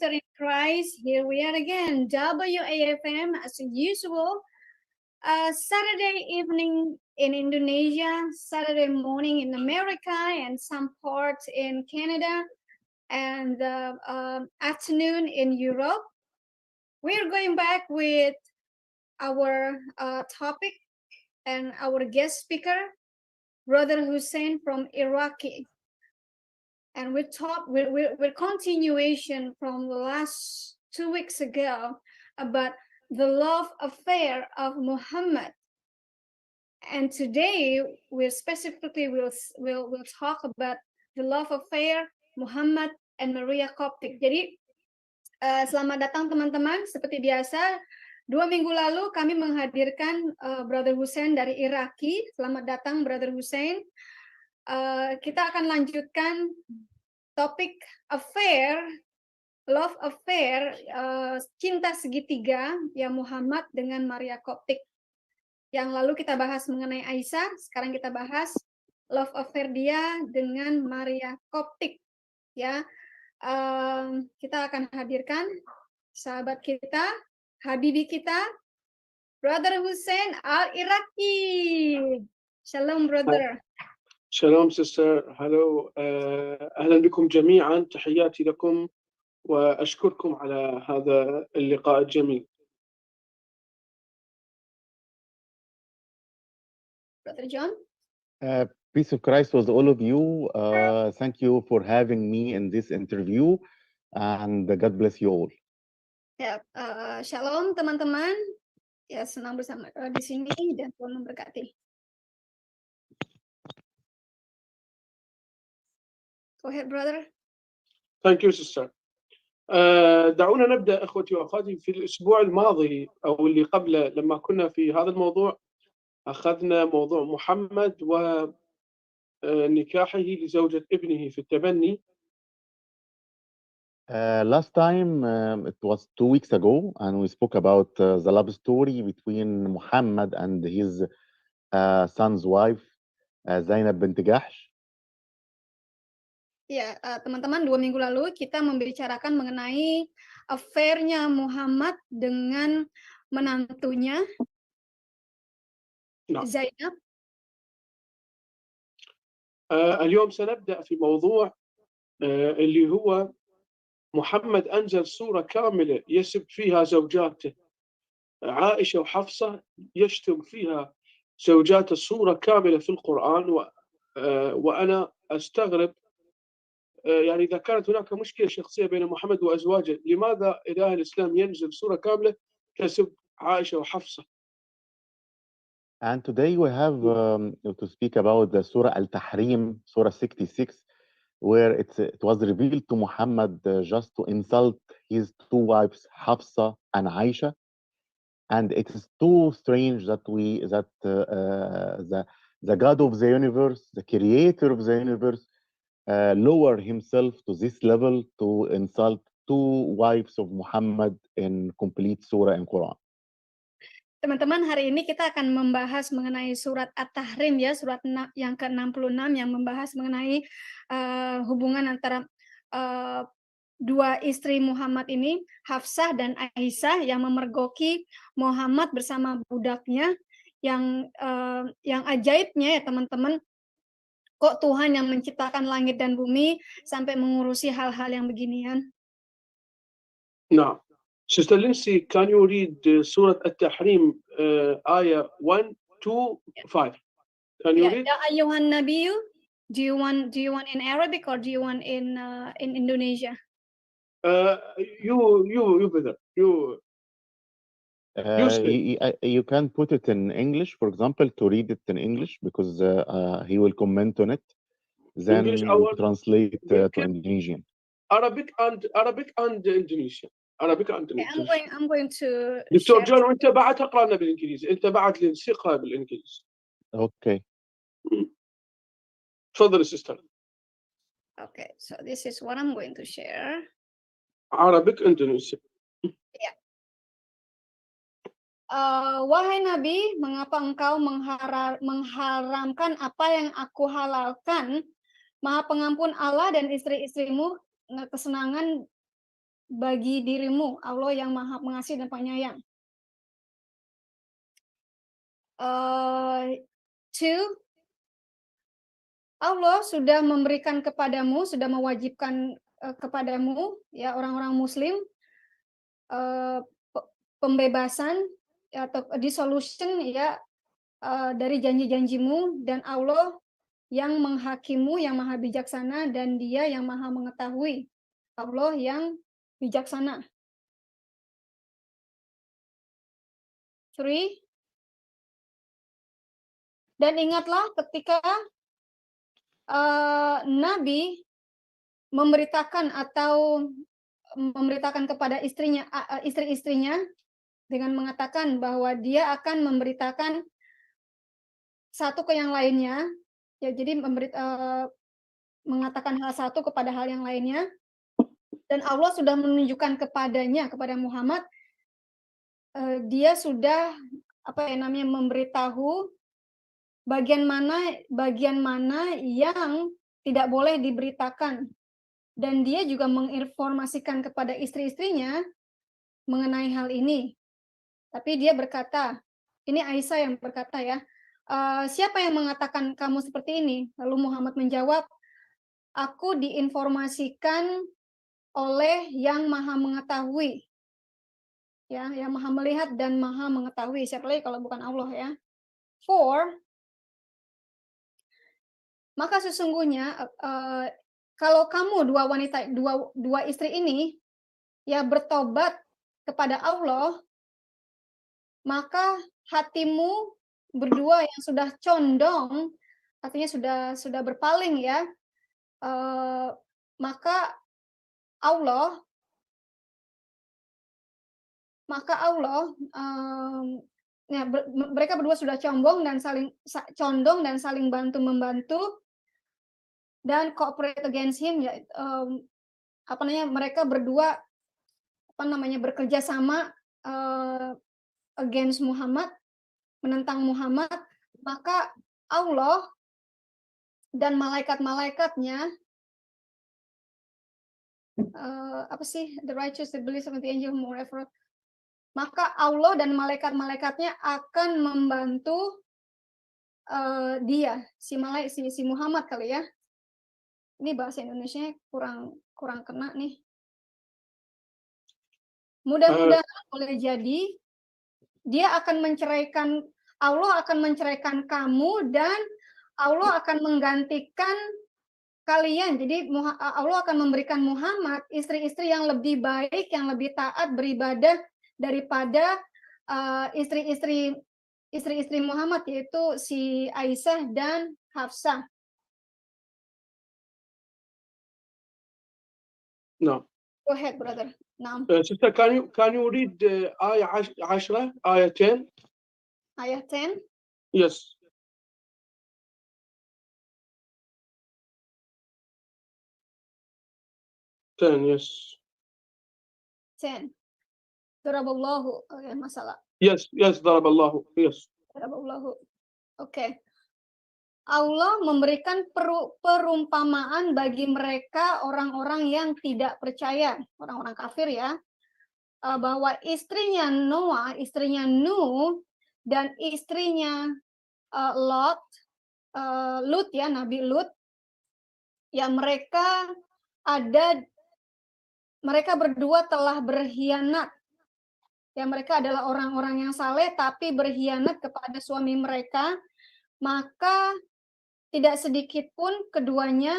sister in Christ. Here we are again, WAFM as usual. Saturday evening in Indonesia, Saturday morning in America, and some parts in Canada, and afternoon in Europe. We're going back with our topic and our guest speaker, Brother Hussein from Iraqi. And we're continuation from the last 2 weeks ago about the love affair of Muhammad. And today we specifically will talk about the love affair Muhammad and Maria Koptik. Jadi selamat datang teman-teman. Seperti biasa, 2 minggu lalu kami menghadirkan Brother Hussein dari Iraqi. Selamat datang Brother Hussein. Kita akan lanjutkan topik affair, love affair, cinta segitiga ya Muhammad dengan Maria Koptik. Yang lalu kita bahas mengenai Aisyah, sekarang kita bahas love affair dia dengan Maria Koptik. Ya, kita akan hadirkan sahabat kita, Habibi kita, Brother Hussein Al-Iraqi. Shalom, brother. شالوم سيستر هلو أهلا بكم جميعا تحياتي لكم وأشكركم على هذا اللقاء الجميل. Brother John. Peace of Christ with all of you. Thank you for having me in this interview and God bless you all. Ya, shalom teman-teman. Ya, senang bersama di sini dan Tuhan memberkati. Go ahead, brother. Thank you, sister. دعونا نبدأ أخوتي وأخواتي. في الأسبوع الماضي أو اللي قبله لما كنا في هذا الموضوع أخذنا موضوع محمد ونكاحه لزوجة ابنه في التبني. Last time it was 2 weeks ago and we spoke about the love story between Muhammad and his son's wife Zainab bint Jahsh. Ya, teman-teman, 2 minggu lalu kita membicarakan mengenai affair-nya Muhammad dengan menantunya Zainab. اليوم سنبدأ في موضوع اللي هو محمد أنزل سورة كاملة يسب فيها زوجاته عائشة وحفصة، يشتم فيها زوجات السورة كاملة في القرآن وأنا أستغرب يعني إذا كانت هناك مشكلة شخصية بين محمد وأزواجه لماذا إله الإسلام ينزل سورة كاملة تسب عائشة وحفصة. And today we have to speak about the Surah Al-Tahrim, Surah 66, where it was revealed to Muhammad just to insult his 2 wives, Hafsa and Aisha. And it is too strange that the God of the universe, the creator of the universe, lower himself to this level to insult 2 wives of Muhammad in complete surah in Quran. Teman-teman, hari ini kita akan membahas mengenai surat At-Tahrim ya, surat yang ke-66 yang membahas mengenai hubungan antara 2 istri Muhammad ini, Hafsah dan Aisyah, yang memergoki Muhammad bersama budaknya yang ajaibnya ya teman-teman. Kok Tuhan yang menciptakan langit dan bumi sampai mengurusi hal-hal yang beginian? نعم. Sister Lindsay, can you read Surah At-Tahrim ayah 1 to 5? Can you read? Ya ayuhan Nabiyu, do you want in Arabic or do you want in Indonesia? You better. You can put it in English, for example, to read it in English because he will comment on it. Then English, translate to Indonesian. Arabic and Indonesian. Arabic and Indonesian. I'm going to. دكتور جون وانت بعد تقرا لنا بالانجليزي، انت بعد لنسيقها بالانجليزي. Okay. تفضل sister. Okay, so this is what I'm going to share. Arabic Indonesian. Ya. Wahai Nabi, mengapa engkau mengharamkan apa yang aku halalkan? Maha pengampun Allah dan istri-istrimu kesenangan bagi dirimu, Allah yang Maha Pengasih dan Penyayang. Two, Allah sudah memberikan kepadamu, sudah mewajibkan kepadamu, ya orang-orang Muslim, pembebasan atau dissolution, ya dari janji-janjimu, dan Allah yang menghakimu, yang maha bijaksana, dan Dia yang maha mengetahui. Allah yang bijaksana. 3. Dan ingatlah ketika Nabi memberitakan kepada istri-istrinya dengan mengatakan bahwa dia akan memberitakan satu ke yang lainnya, ya, jadi mengatakan hal satu kepada hal yang lainnya, dan Allah sudah menunjukkan kepadanya, kepada Muhammad, dia sudah memberitahu bagian mana yang tidak boleh diberitakan, dan dia juga menginformasikan kepada istri-istrinya mengenai hal ini. Tapi dia berkata, ini Aisyah yang berkata, ya, siapa yang mengatakan kamu seperti ini? Lalu Muhammad menjawab, aku diinformasikan oleh yang maha mengetahui, ya, yang maha melihat dan maha mengetahui. Siapa lagi kalau bukan Allah, ya. 4. Maka sesungguhnya kalau kamu dua istri ini, ya, bertobat kepada Allah, maka hatimu berdua yang sudah condong, artinya sudah berpaling, ya, maka Allah ya, mereka berdua sudah condong dan saling bantu-membantu dan cooperate against him, ya, mereka berdua bekerja sama against Muhammad, menentang Muhammad, maka Allah dan malaikat-malaikatnya, the righteous, the believers, the angel, whoever, maka Allah dan malaikat-malaikatnya akan membantu dia, si Muhammad kali, ya. Ini bahasa Indonesia kurang kena nih. Mudah-mudahan boleh jadi Allah akan menceraikan kamu, dan Allah akan menggantikan kalian. Jadi Allah akan memberikan Muhammad istri-istri yang lebih baik, yang lebih taat beribadah daripada istri-istri Muhammad, yaitu si Aisyah dan Hafsah. No. Go ahead, brother. Now. Sister, can you read ayah 10, ayah 10? Ayah 10? Yes. Yes. 10. Daraballahu, masalah. Yes, daraballahu. Yes. Daraballahu. Okay. Allah memberikan perumpamaan bagi mereka orang-orang yang tidak percaya, orang-orang kafir, ya, bahwa istrinya Noah, istrinya Nuh, dan istrinya Lut, ya, Nabi Lut, ya, mereka berdua telah berkhianat. Ya, mereka adalah orang-orang yang saleh tapi berkhianat kepada suami mereka, maka tidak sedikit pun keduanya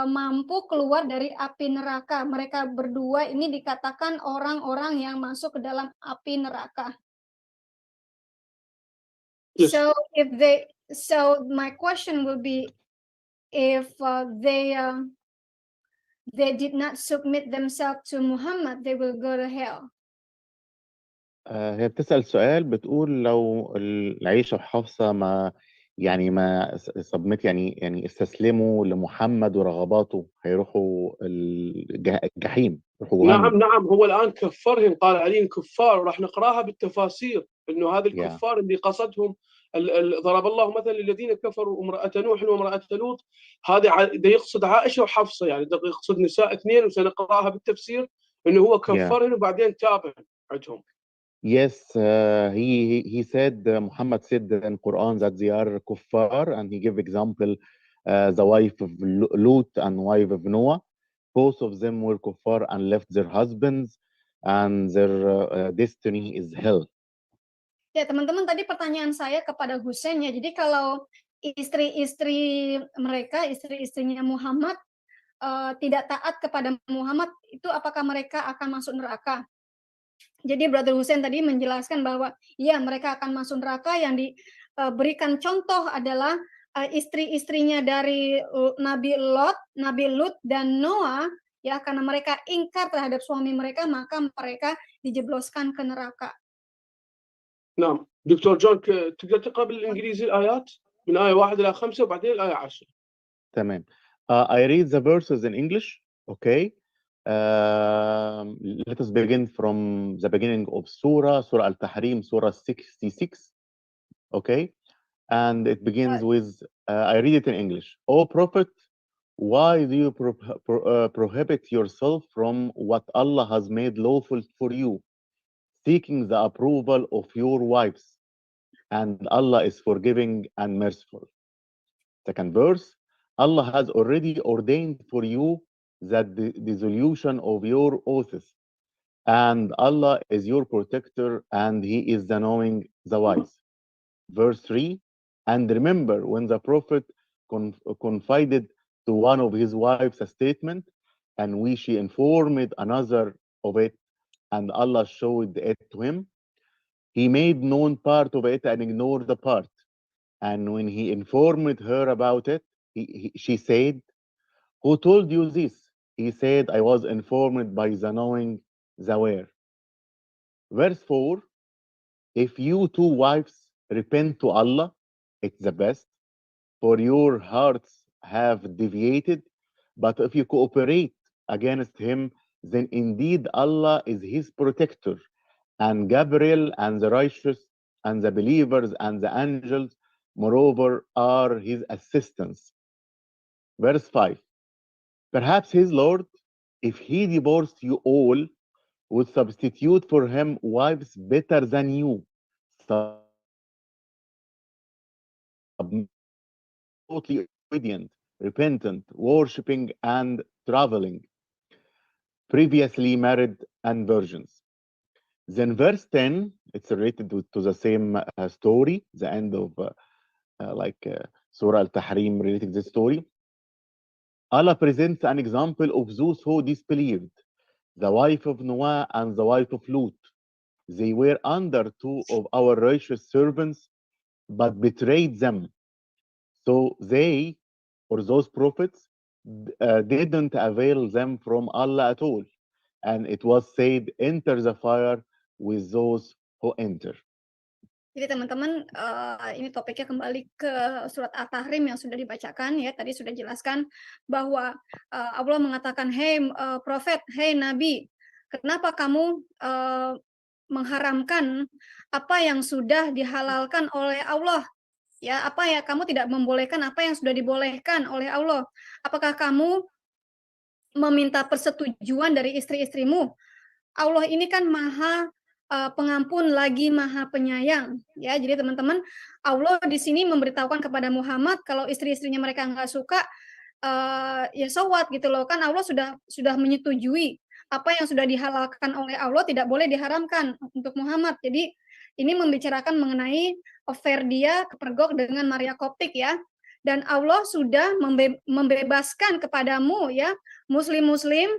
mampu keluar dari api neraka. Mereka berdua ini dikatakan orang-orang yang masuk ke dalam api neraka. Yes. So my question will be, if they did not submit themselves to Muhammad, they will go to hell. هي بتسأل سؤال، بتقول لو العيشة وحفصة ما سبمت، يعني استسلموا لمحمد ورغباته، هيروحوا الجحيم، يروحوا جهنم. نعم، هو الآن كفرهم، قال عليهم كفار، وراح نقراها بالتفاسير انه هذه الكفار اللي قصدهم ضرب الله مثلا للذين كفروا امرأة نوح وامرأة لوط، هذا يقصد عائشة وحفصة، يعني يقصد نساء اثنين، وسنقراها بالتفسير انه هو Yeah. كفرهم وبعدين تاب عندهم. Yes, he said, Muhammad said in Quran that they are kuffar, and he gave example the wife of Lut and wife of Noah. Both of them were kuffar and left their husbands, and their destiny is hell. Ya, teman-teman, tadi pertanyaan saya kepada Hussein ya. Jadi kalau istri-istri mereka, istri-istrinya Muhammad tidak taat kepada Muhammad, itu apakah mereka akan masuk neraka? Jadi Brother Hussein tadi menjelaskan bahwa ya mereka akan masuk neraka. Yang diberikan contoh adalah istri-istrinya dari Nabi Lut dan Noah, ya, karena mereka ingkar terhadap suami mereka, maka mereka dijebloskan ke neraka. نعم دكتور جون تقدر تقرأ بالإنجليزي الآيات من آية 1 إلى 5 وبعدين الآية 10. تمام. I read the verses in English, okay? Let us begin from the beginning of Surah Al-Tahrim, Surah 66, okay? And it begins with, I read it in English. O Prophet, why do you prohibit yourself from what Allah has made lawful for you, seeking the approval of your wives? And Allah is forgiving and merciful. Second verse, Allah has already ordained for you that the dissolution of your oaths, and Allah is your protector, and He is the knowing, the wise. Verse 3, and remember when the Prophet confided to one of his wives a statement, and she informed another of it, and Allah showed it to him. He made known part of it and ignored the part. And when he informed her about it, she said, who told you this? He said, I was informed by the knowing, the aware. Verse 4, if you two wives repent to Allah, it's the best, for your hearts have deviated. But if you cooperate against him, then indeed Allah is his protector, and Gabriel and the righteous and the believers and the angels, moreover, are his assistants. Verse 5, perhaps his Lord, if he divorced you all, would substitute for him wives better than you, totally obedient, repentant, worshipping, and traveling, previously married and virgins. Then verse 10, it's related to the same story, the end of Surah Al-Tahrim related to this story. Allah presents an example of those who disbelieved, the wife of Noah and the wife of Lut. They were under two of our righteous servants, but betrayed them. So they, or those prophets, didn't avail them from Allah at all. And it was said, enter the fire with those who enter. Jadi teman-teman, ini topiknya kembali ke surat At-Tahrim yang sudah dibacakan ya. Tadi sudah jelaskan bahwa Allah mengatakan, "Hei prophet, hei nabi, kenapa kamu mengharamkan apa yang sudah dihalalkan oleh Allah? Ya, apa ya, kamu tidak membolehkan apa yang sudah dibolehkan oleh Allah? Apakah kamu meminta persetujuan dari istri-istrimu? Allah ini kan Maha pengampun lagi Maha penyayang, ya. Jadi teman-teman, Allah di sini memberitahukan kepada Muhammad kalau istri-istrinya mereka nggak suka, ya so what gitu loh, kan Allah sudah menyetujui apa yang sudah dihalalkan oleh Allah tidak boleh diharamkan untuk Muhammad. Jadi ini membicarakan mengenai affair dia kepergok dengan Maria Koptik ya. Dan Allah sudah membebaskan kepadamu ya, muslim-muslim,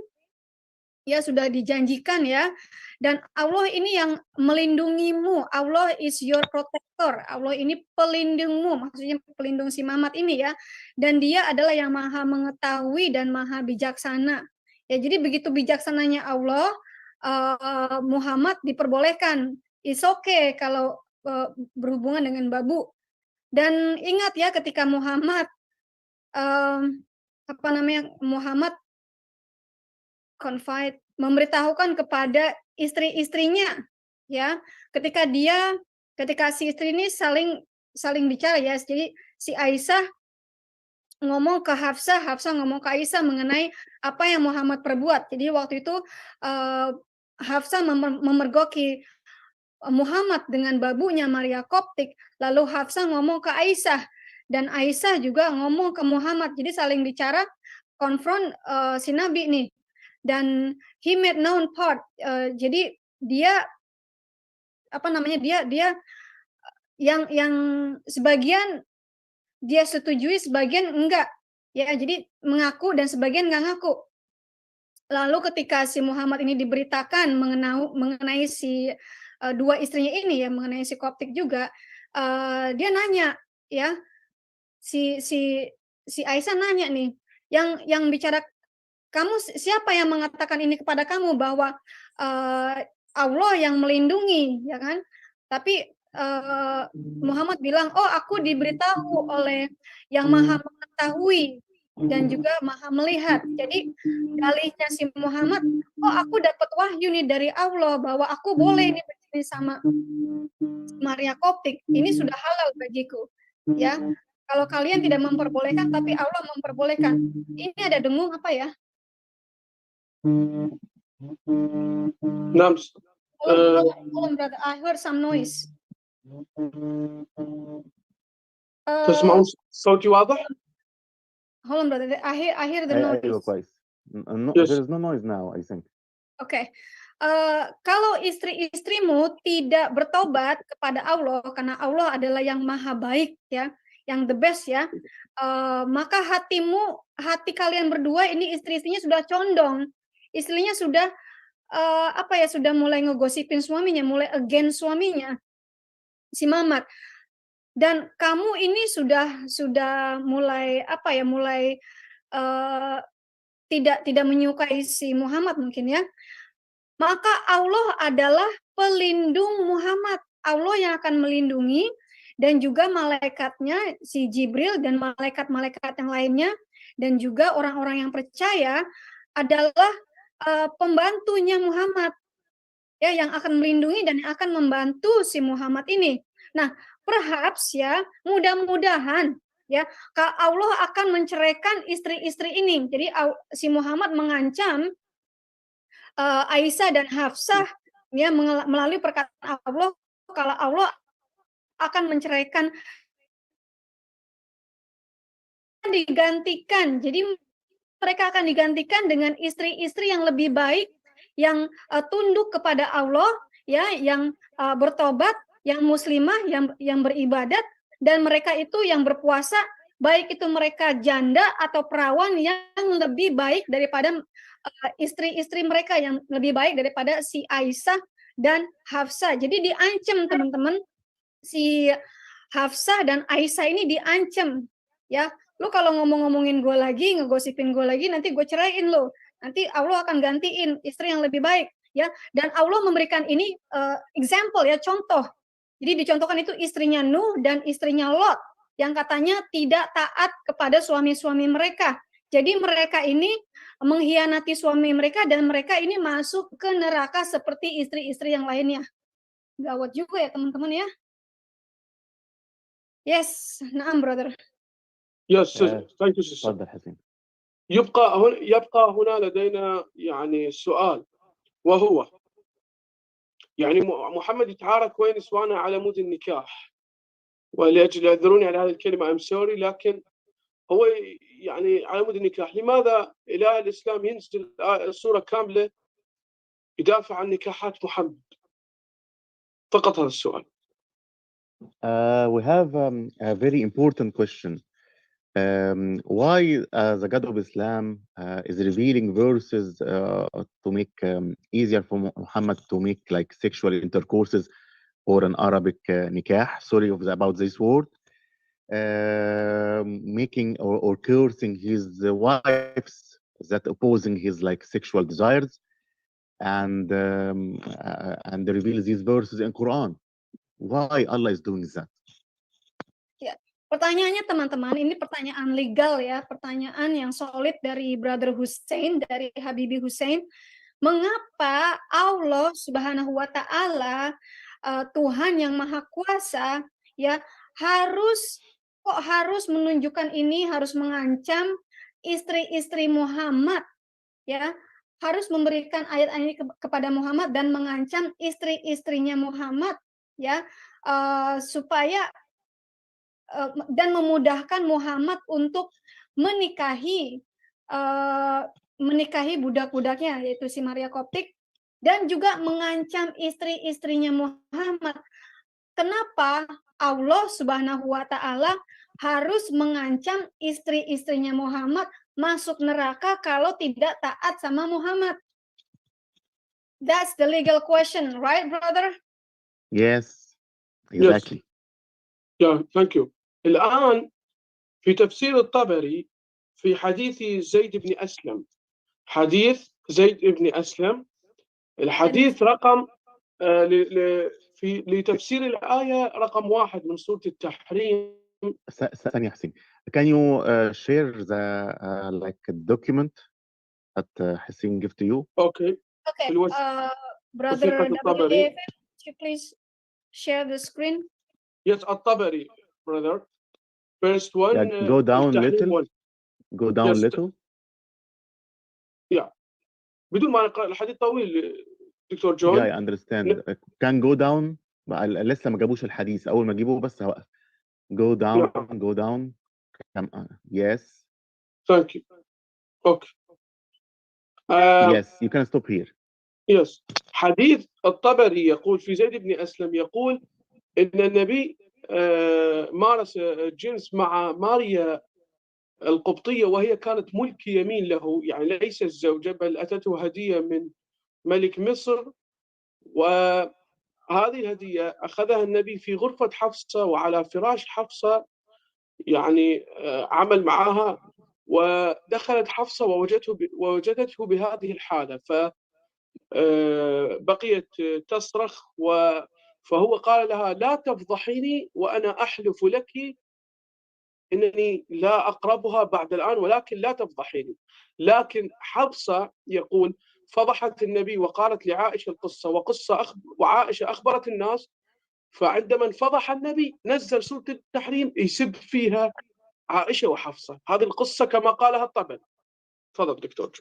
ya sudah dijanjikan ya. Dan Allah ini yang melindungimu. Allah is your protector. Allah ini pelindungmu, maksudnya pelindung si Mamat ini ya. Dan dia adalah yang maha mengetahui dan maha bijaksana. Ya, jadi begitu bijaksananya Allah, Muhammad diperbolehkan. It's okay kalau berhubungan dengan babu. Dan ingat ya, ketika Muhammad Muhammad confide, memberitahukan kepada istri-istrinya ya, ketika si istri ini saling bicara ya. Jadi si Aisyah ngomong ke Hafsah, Hafsah ngomong ke Aisyah mengenai apa yang Muhammad perbuat. Jadi waktu itu Hafsah memergoki Muhammad dengan babunya Maria Koptik, lalu Hafsah ngomong ke Aisyah dan Aisyah juga ngomong ke Muhammad. Jadi saling bicara, konfront si Nabi nih. Dan he made known part. Jadi dia dia yang sebagian dia setujui, sebagian enggak. Ya, jadi mengaku dan sebagian enggak ngaku. Lalu ketika si Muhammad ini diberitakan mengenai si dua istrinya ini ya, mengenai si Koptik juga, dia nanya ya, si Aisyah nanya nih, yang bicara, kamu siapa yang mengatakan ini kepada kamu bahwa Allah yang melindungi, ya kan? Tapi Muhammad bilang, oh aku diberitahu oleh yang maha mengetahui dan juga maha melihat. Jadi dalihnya si Muhammad, oh aku dapat wahyu nih dari Allah bahwa aku boleh nih begini sama Maria Koptik. Ini sudah halal bagiku. Ya, kalau kalian tidak memperbolehkan, tapi Allah memperbolehkan. Ini ada dengung apa ya? نعم. Hold on, brother. I heard some noise. تسمعون صوتي واضح؟ Hold on, brother. I hear the noise. أيوة كويس. No, Yes. there is no noise now, I think. Oke. Kalau istri-istrimu tidak bertobat kepada Allah, karena Allah adalah yang maha baik ya, yang the best ya, maka hati kalian berdua ini istri-istrinya sudah condong, istrinya sudah sudah mulai ngegosipin suaminya, mulai against suaminya, si Mamat. Dan kamu ini sudah mulai mulai tidak menyukai si Muhammad mungkin ya. Maka Allah adalah pelindung Muhammad. Allah yang akan melindungi, dan juga malaikatnya si Jibril dan malaikat-malaikat yang lainnya, dan juga orang-orang yang percaya adalah pembantunya Muhammad. Ya, yang akan melindungi dan yang akan membantu si Muhammad ini. Nah, perhaps ya, mudah-mudahan ya, Allah akan menceraikan istri-istri ini. Jadi si Muhammad mengancam Aisyah dan Hafsah ya melalui perkataan Allah, kalau Allah akan menceraikan, digantikan. Jadi mereka akan digantikan dengan istri-istri yang lebih baik, yang tunduk kepada Allah ya, yang bertobat, yang muslimah, yang beribadat, dan mereka itu yang berpuasa, baik itu mereka janda atau perawan, yang lebih baik daripada istri-istri mereka, yang lebih baik daripada si Aisyah dan Hafsah. Jadi diancam teman-teman, si Hafsah dan Aisyah ini diancam ya. Lu kalau ngomong-ngomongin gue lagi, ngegosipin gue lagi, nanti gue ceraiin lo. Nanti Allah akan gantiin istri yang lebih baik ya. Dan Allah memberikan ini example ya, contoh. Jadi dicontohkan itu istrinya Nuh dan istrinya Lot yang katanya tidak taat kepada suami-suami mereka. Jadi mereka ini mengkhianati suami mereka, dan mereka ini masuk ke neraka seperti istri-istri yang lainnya. Gawat juga ya teman-teman ya. Yes, naam brother. Yes, thank you sister. تفضل حسين. يبقى هنا لدينا يعني سؤال، وهو يعني محمد يتعارك وين نسوانا على مود النكاح، ولأجل اعذروني على هذه الكلمة I'm sorry، لكن هو يعني على مود النكاح. لماذا إله الإسلام ينزل السورة كاملة يدافع عن نكاحات محمد؟ فقط هذا السؤال. We have a very important question. Why the God of Islam is revealing verses to make easier for Muhammad to make like sexual intercourses or an Arabic nikah, sorry about this word, making or cursing his wives that opposing his like sexual desires, and reveals these verses in Quran. Why Allah is doing that? Pertanyaannya teman-teman, ini pertanyaan legal ya, pertanyaan yang solid dari Brother Hussein, dari Habibi Hussein. Mengapa Allah Subhanahu wa Ta'ala, Tuhan yang Maha Kuasa ya, harus kok harus menunjukkan ini, harus mengancam istri-istri Muhammad, ya, harus memberikan ayat ini kepada Muhammad dan mengancam istri-istrinya Muhammad, ya, supaya dan memudahkan Muhammad untuk menikahi budak-budaknya, yaitu si Maria Koptik, dan juga mengancam istri-istrinya Muhammad. Kenapa Allah Subhanahu wa Ta'ala harus mengancam istri-istrinya Muhammad masuk neraka kalau tidak taat sama Muhammad? That's the legal question, right, brother? Yes, exactly. Yeah, thank you. الآن في تفسير الطبري في حديث زيد بن أسلم، حديث زيد بن أسلم، الحديث رقم لتفسير الآية رقم 1 من سورة التحريم. ثانية حسين, can you share the like a document that Hussein give to you? Okay. Brother وثيقة الطبري. WAFM, could you please share the screen? Yes, الطبري, brother. First one. Yeah, go down little. one. Go down Yes. little. Yeah. بدون ما نقرأ الحديث طويل دكتور جون. Yeah, I understand. Can go down. لسه ما جابوش الحديث, أول ما جيبوه بس هوقف. Go down, Yeah. go down. Yes. Thank you. Okay. Yes, you can stop here. Yes. حديث الطبري يقول في زيد بن أسلم يقول إن النبي مارس الجنس مع ماريا القبطية وهي كانت ملك يمين له، يعني ليست زوجة بل أتته هدية من ملك مصر، وهذه الهدية أخذها النبي في غرفة حفصة وعلى فراش حفصة، يعني عمل معها، ودخلت حفصة ووجدته بهذه الحالة، فبقيت تصرخ، فهو قال لها لا تفضحيني وأنا أحلف لك إنني لا أقربها بعد الآن، ولكن لا تفضحيني. لكن حفصة يقول فضحت النبي وقالت لعائشة القصة، وعائشة أخبرت الناس، فعندما انفضح النبي نزل سورة التحريم يسب فيها عائشة وحفصة. هذه القصة كما قالها الطبري. تفضل دكتور.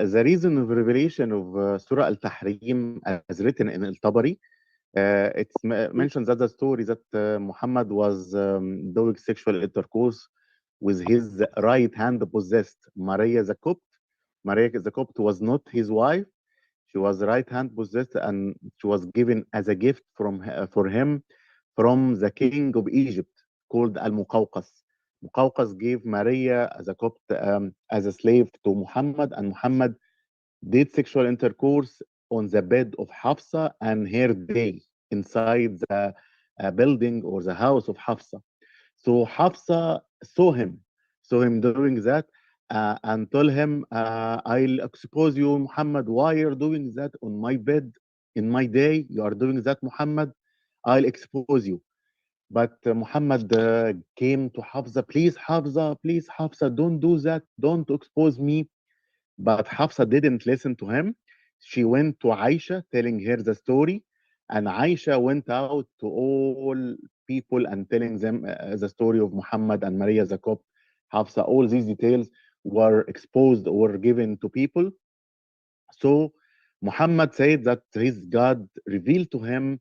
The reason of revelation of Surah Al-Tahrim as written in Al-Tabari, it mentions that the story that Muhammad was doing sexual intercourse with his right hand possessed Maria the Copt. Maria the Copt was not his wife. She was right hand possessed, and she was given as a gift for him from the king of Egypt called Al-Muqawqas. Muqawqas gave Maria as a Copt as a slave to Muhammad, and Muhammad did sexual intercourse on the bed of Hafsa and her day inside the building or the house of Hafsa. So Hafsa saw him doing that and told him, I'll expose you, Muhammad. Why you're doing that on my bed in my day? You are doing that, Muhammad. I'll expose you. But Muhammad came to Hafsa, please, Hafsa, don't do that. Don't expose me. But Hafsa didn't listen to him. She went to Aisha telling her the story, and Aisha went out to all people and telling them the story of Muhammad and Maria the Copt. Hafsa, all these details were exposed or given to people. So Muhammad said that his God revealed to him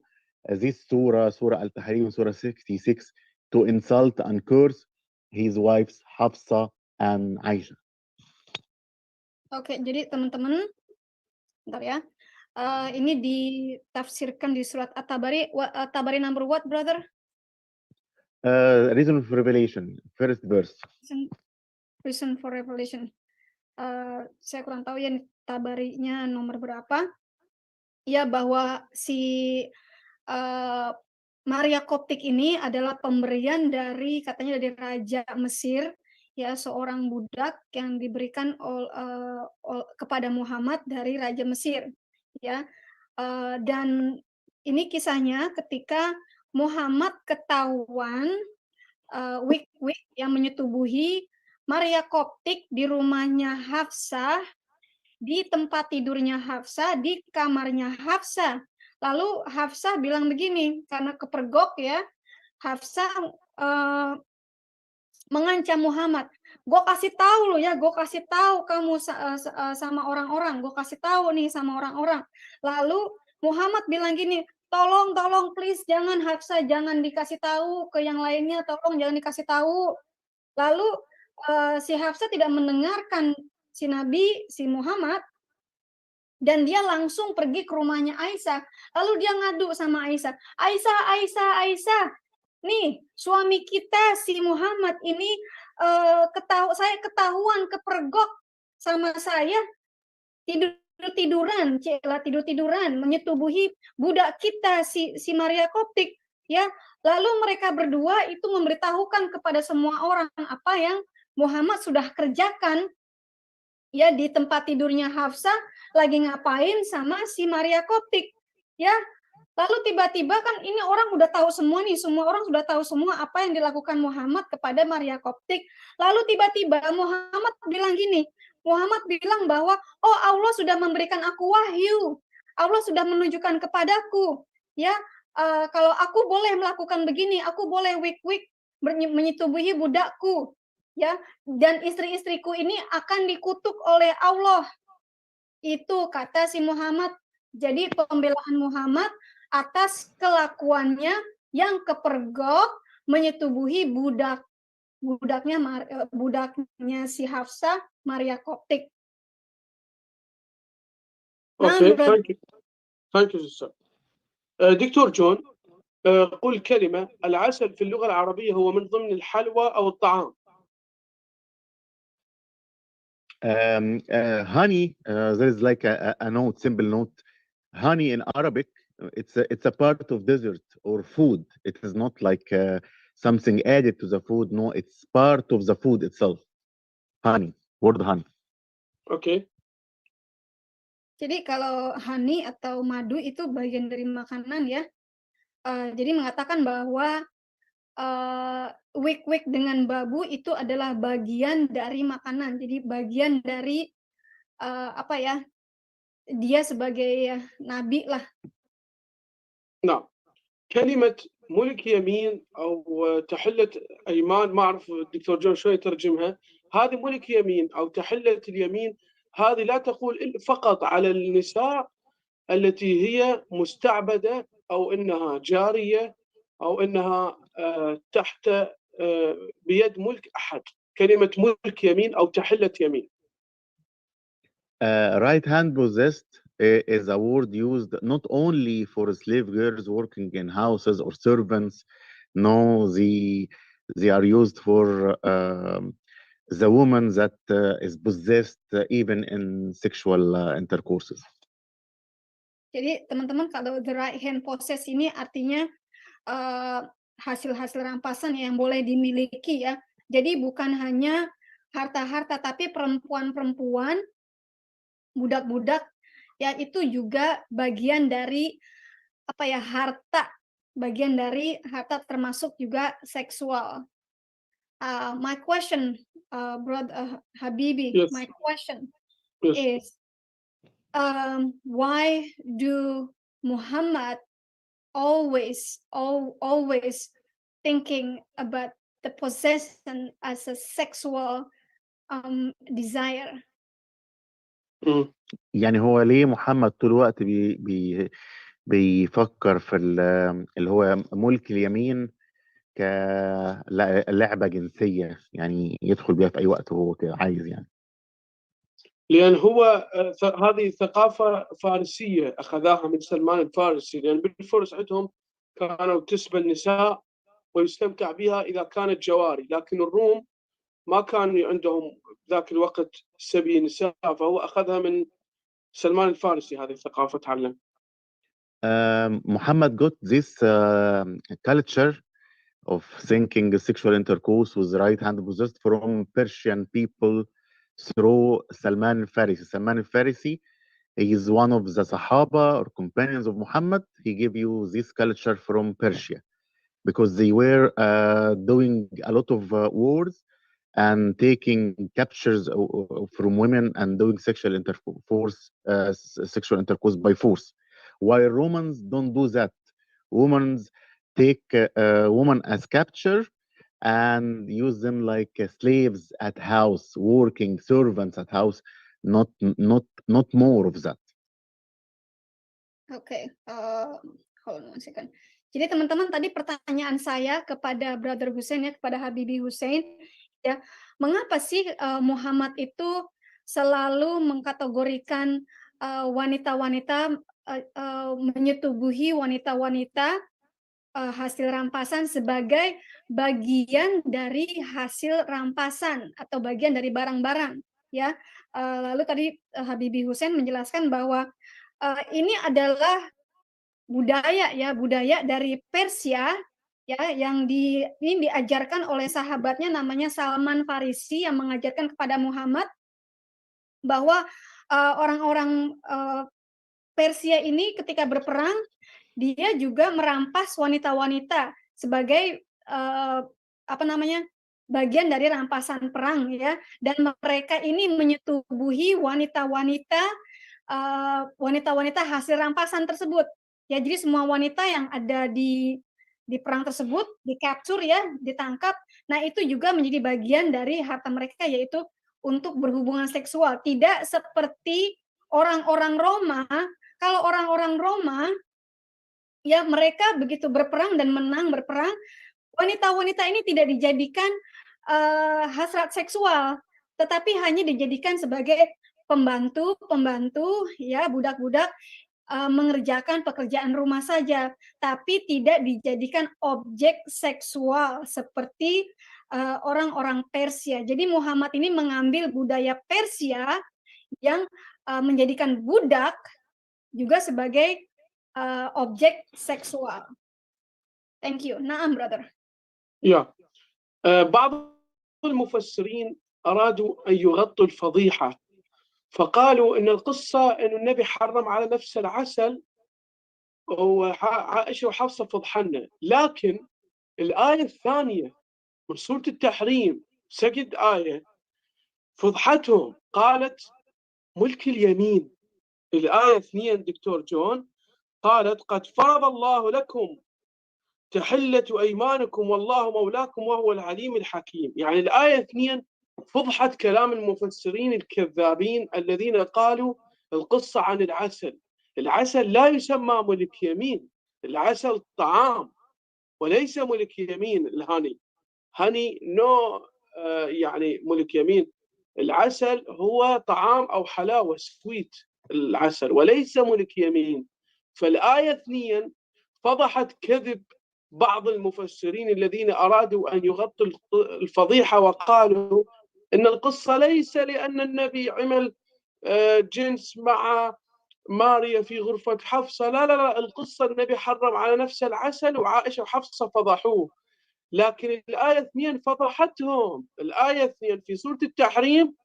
this surah, Surah Al-Tahrim, Surah 66, to insult and curse his wives Hafsa and Aisha. Oke, jadi teman-teman, bentar ya. Ini ditafsirkan di surat At-Tabari. At-Tabari number what, brother? Reason for revelation, first verse. Reason for revelation. Saya kurang tahu ya Tabarinya nomor berapa. Ya, bahwa si Maria Koptik ini adalah pemberian katanya dari Raja Mesir, ya, seorang budak yang diberikan kepada Muhammad dari Raja Mesir, ya. Dan ini kisahnya ketika Muhammad ketahuan wik-wik yang menyetubuhi Maria Koptik di rumahnya Hafsah, di tempat tidurnya Hafsah, di kamarnya Hafsah. Lalu Hafsah bilang begini, karena kepergok ya, Hafsah mengancam Muhammad. Gue kasih tahu lo ya, gue kasih tahu kamu sama orang-orang, gue kasih tahu nih sama orang-orang. Lalu Muhammad bilang gini, tolong please jangan Hafsah, jangan dikasih tahu ke yang lainnya, tolong jangan dikasih tahu. Lalu si Hafsah tidak mendengarkan si Nabi, si Muhammad, dan dia langsung pergi ke rumahnya Aisyah. Lalu dia ngadu sama Aisyah, Aisyah, nih suami kita si Muhammad ini saya ketahuan kepergok sama saya, tidur-tiduran menyetubuhi budak kita si Maria Koptik, ya. Lalu mereka berdua itu memberitahukan kepada semua orang apa yang Muhammad sudah kerjakan, ya, di tempat tidurnya Hafsah lagi ngapain sama si Maria Koptik, ya. Lalu tiba-tiba kan ini orang udah tahu semua nih, semua orang sudah tahu semua apa yang dilakukan Muhammad kepada Maria Koptik. Lalu tiba-tiba Muhammad bilang bahwa, oh Allah sudah memberikan aku wahyu, Allah sudah menunjukkan kepadaku, ya, kalau aku boleh melakukan begini, aku boleh wik-wik menyetubuhi budakku, ya, dan istri-istriku ini akan dikutuk oleh Allah. Itu kata si Muhammad. Jadi pembelaan Muhammad atas kelakuannya yang kepergok menyetubuhi budaknya si Hafsah Maria Koptik. Okay, thank you sister. دكتور جون، قل كلمة. العسل في اللغة العربية هو من ضمن الحلوى أو الطعام. Honey, there is like a note, simple note. Honey in Arabic, it's a part of dessert or food. It is not like something added to the food. No, it's part of the food itself. Honey, word honey. Okay. Jadi kalau honey atau madu itu bagian dari makanan, ya. Jadi mengatakan bahwa wik-wik dengan babu itu adalah bagian dari makanan. Jadi bagian dari apa ya? Dia sebagai nabi lah. نعم. كلمة ملك يمين أو تحلة أيمان، ما أعرف الدكتور جون شو يترجمها. هذه ملك يمين أو تحلة اليمين، هذه لا تقول فقط على النساء التي هي مستعبدة أو إنها جارية أو إنها تحت بيد ملك أحد. كلمة ملك يمين أو تحلة يمين. Right hand possessed is a word used not only for slave girls working in houses or servants. No, they are used for the woman that is possessed even in sexual intercourses. Jadi teman-teman, kalau the right hand possess ini artinya hasil-hasil rampasan yang boleh dimiliki, ya. Jadi bukan hanya harta-harta, tapi perempuan-perempuan, budak-budak, ya, itu juga bagian dari apa ya, harta, bagian dari harta, termasuk juga seksual. My question, Brother Habibi, Yes. my question Yes. is, why do Muhammad always thinking about the possession as a sexual desire? يعني هو ليه محمد طول الوقت بيفكر في اللي هو ملك اليمين كلعبة جنسية، يعني يدخل بيها في أي وقت هو عايز يعني. لأن هو هذه ثقافة فارسية أخذها من سلمان الفارسي، لأن بالفرس عندهم كانوا تسبى النساء ويستمتع بها إذا كانت جواري، لكن الروم ما كان عندهم ذاك الوقت سبي نساء، فهو أخذها من سلمان الفارسي هذه الثقافة تعلم. Muhammad got this culture of thinking sexual intercourse with right hand possessed from Persian people through Salman al-Farisi. Salman al-Farisi is one of the Sahaba or companions of Muhammad. He gave you this culture from Persia because they were doing a lot of wars and taking captures from women and doing sexual intercourse by force. While Romans don't do that. Women take a woman as capture and use them like slaves at house, working servants at house, not more of that. Oke, hold on one second. Jadi teman-teman tadi pertanyaan saya kepada Brother Hussein ya, kepada Habibie Hussein ya, mengapa sih Muhammad itu selalu mengkategorikan wanita-wanita menyetubuhi wanita-wanita hasil rampasan sebagai bagian dari hasil rampasan atau bagian dari barang-barang ya. Lalu tadi Habibie Hussein menjelaskan bahwa ini adalah budaya dari Persia ya yang ini diajarkan oleh sahabatnya namanya Salman Farisi yang mengajarkan kepada Muhammad bahwa orang-orang Persia ini ketika berperang dia juga merampas wanita-wanita sebagai bagian dari rampasan perang ya, dan mereka ini menyetubuhi wanita-wanita hasil rampasan tersebut ya. Jadi semua wanita yang ada di perang tersebut di-capture ya, ditangkap. Nah, itu juga menjadi bagian dari harta mereka, yaitu untuk berhubungan seksual. Tidak seperti orang-orang Roma. Kalau orang-orang Roma ya mereka begitu berperang dan menang berperang, wanita-wanita ini tidak dijadikan hasrat seksual, tetapi hanya dijadikan sebagai pembantu ya, budak-budak mengerjakan pekerjaan rumah saja, tapi tidak dijadikan objek seksual seperti orang-orang Persia. Jadi Muhammad ini mengambil budaya Persia yang menjadikan budak juga sebagai objek seksual. Thank you. Naam, brother. يا بعض المفسرين أرادوا أن يغطوا الفضيحة، فقالوا إن القصة إن النبي حرم على نفسه العسل وعائشة وحفصة فضحنا، لكن الآية الثانية من سورة التحريم سجد آية فضحتهم، قالت ملك اليمين. الآية 2 دكتور جون قالت قد فرض الله لكم تحلة أيمانكم والله مولاكم وهو العليم الحكيم. يعني الآية 2 فضحت كلام المفسرين الكذابين الذين قالوا القصة عن العسل. العسل لا يسمى ملك يمين، العسل طعام وليس ملك يمين. الهني هني يعني ملك يمين. العسل هو طعام أو حلاوة سويت العسل وليس ملك يمين. فالآية 2 فضحت كذب بعض المفسرين الذين أرادوا أن يغطوا الفضيحة وقالوا إن القصة ليس لأن النبي عمل جنس مع ماريا في غرفة حفصة، لا، القصة النبي حرم على نفسه العسل وعائشة وحفصة فضحوه. لكن الآية 2 فضحتهم. الآية 2 في سورة التحريم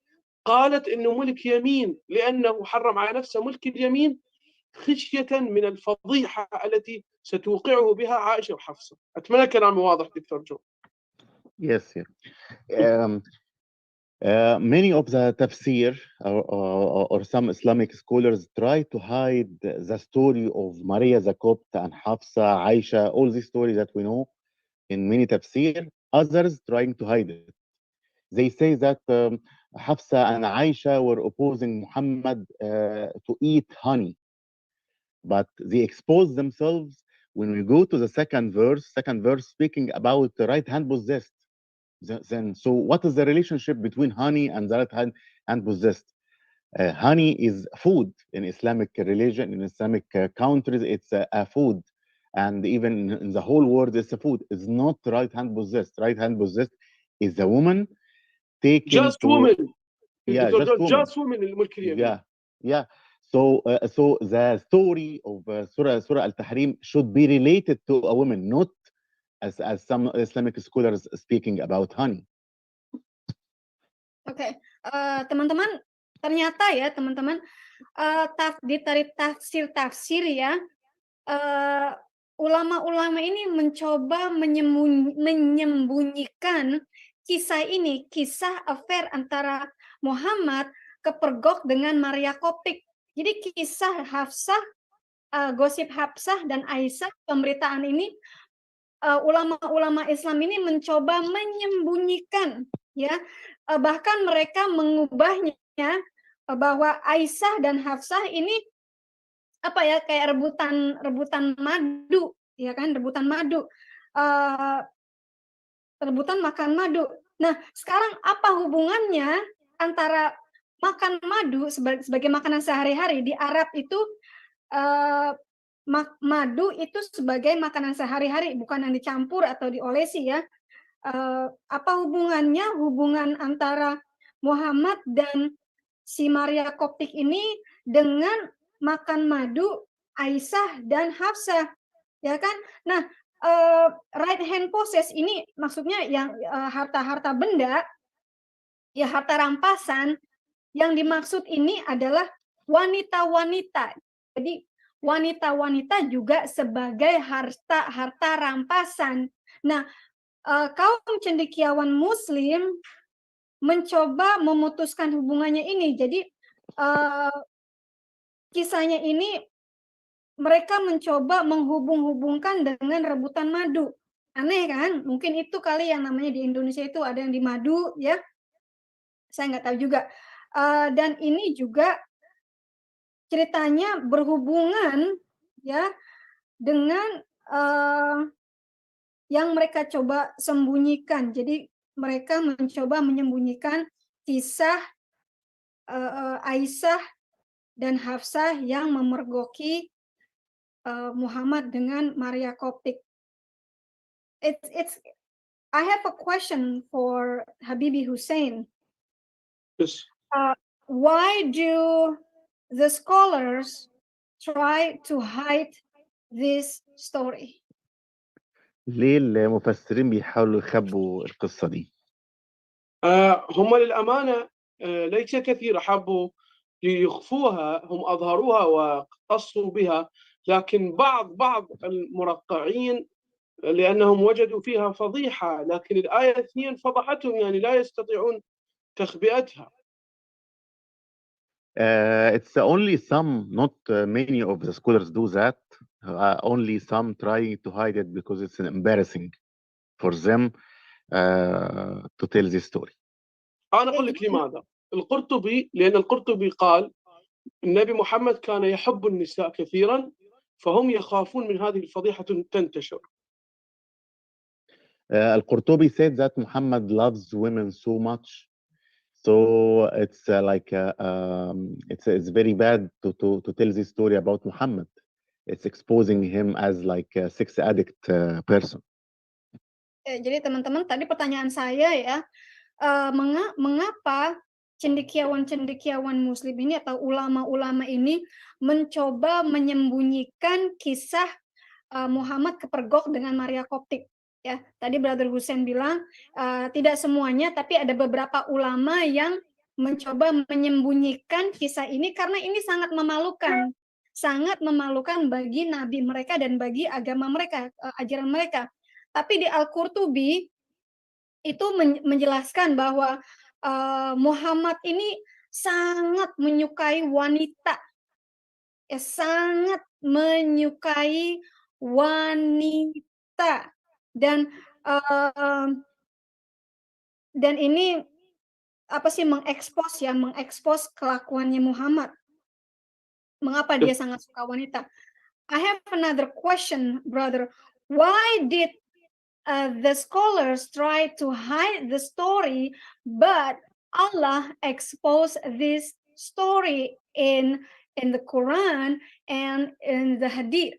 قالت إنه ملك يمين لأنه حرم على نفسه ملك اليمين خشية من الفضيحة التي ستوقعه بها عائشة وحفصة. أتمنى كلامي واضح دكتور جو. Yes, yeah. Many of the tafsir or some Islamic scholars try to hide the story of Maria the Copt and Hafsa, Aisha, all these stories that we know in many tafsir. Others trying to hide it. They say that Hafsa and Aisha were opposing Muhammad to eat honey, but they expose themselves when we go to the second verse speaking about the right hand possessed. Then, so what is the relationship between honey and the right hand possessed? Honey is food in Islamic religion, in Islamic countries, it's a food. And even in the whole world, it's a food. It's not right hand possessed. Right hand possessed is a woman taking just woman. Yeah, just woman. Yeah. So the story of Surah Al-Tahrim should be related to a woman, not as some Islamic scholars speaking about honey. Oke, teman-teman, ternyata ya teman-teman, di tafsir ya, ulama-ulama ini mencoba menyembunyikan kisah ini, kisah affair antara Muhammad kepergok dengan Maria Koptik. Jadi kisah Hafsah, gosip Hafsah dan Aisyah, pemberitaan ini ulama-ulama Islam ini mencoba menyembunyikan, ya, bahkan mereka mengubahnya bahwa Aisyah dan Hafsah ini apa ya, kayak rebutan madu, ya kan, rebutan madu, rebutan makan madu. Nah, sekarang apa hubungannya antara makan madu sebagai makanan sehari-hari di Arab itu, madu itu sebagai makanan sehari-hari, bukan yang dicampur atau diolesi ya. Apa hubungannya, hubungan antara Muhammad dan si Maria Koptik ini dengan makan madu Aisyah dan Hafsah, ya kan? Nah, right hand possess ini maksudnya yang harta-harta benda, ya harta rampasan. Yang dimaksud ini adalah wanita-wanita. Jadi wanita-wanita juga sebagai harta rampasan. Nah, kaum cendekiawan Muslim mencoba memutuskan hubungannya ini. Jadi kisahnya ini mereka mencoba menghubung-hubungkan dengan rebutan madu. Aneh kan? Mungkin itu kali yang namanya di Indonesia itu ada yang di madu, ya. Saya nggak tahu juga. Dan ini juga ceritanya berhubungan, ya, dengan yang mereka coba sembunyikan. Jadi mereka mencoba menyembunyikan kisah Aisyah dan Hafsah yang memergoki Muhammad dengan Maria Koptik. I have a question for Habibi Hussein. Yes. Why do the scholars try to hide this story? ليه المفسرين بيحاولوا يخبوا القصة دي؟ هم للأمانة ليس كثير حبوا ليخفوها، هم أظهروها وقصوا بها، لكن بعض المرقعين لأنهم وجدوا فيها فضيحة، لكن الآية 2 فضحتهم، يعني لا يستطيعون تخبئتها. It's only some, not many of the scholars do that. Only some trying to hide it because it's embarrassing for them to tell this story. أنا أقول لك لماذا. القرطبي، لأن القرطبي قال النبي محمد كان يحب النساء كثيرا، فهم يخافون من هذه الفضيحة تنتشر. القرطبي said that Muhammad loves women so much, so it's it's very bad to tell this story about Muhammad. It's exposing him as like a sex addict person. Jadi teman-teman, tadi pertanyaan saya ya, mengapa cendekiawan Muslim ini atau ulama-ulama ini mencoba menyembunyikan kisah Muhammad kepergok dengan Maria Koptik? Ya, tadi Brother Hussein bilang tidak semuanya, tapi ada beberapa ulama yang mencoba menyembunyikan kisah ini karena ini sangat memalukan bagi nabi mereka dan bagi agama mereka, ajaran mereka. Tapi di Al-Qurtubi itu menjelaskan bahwa Muhammad ini sangat menyukai wanita, ya, sangat menyukai wanita. Dan ini apa sih, mengekspos kelakuannya Muhammad. Mengapa dia sangat suka wanita? I have another question, brother. Why did the scholars try to hide the story, but Allah exposed this story in the Quran and in the Hadith?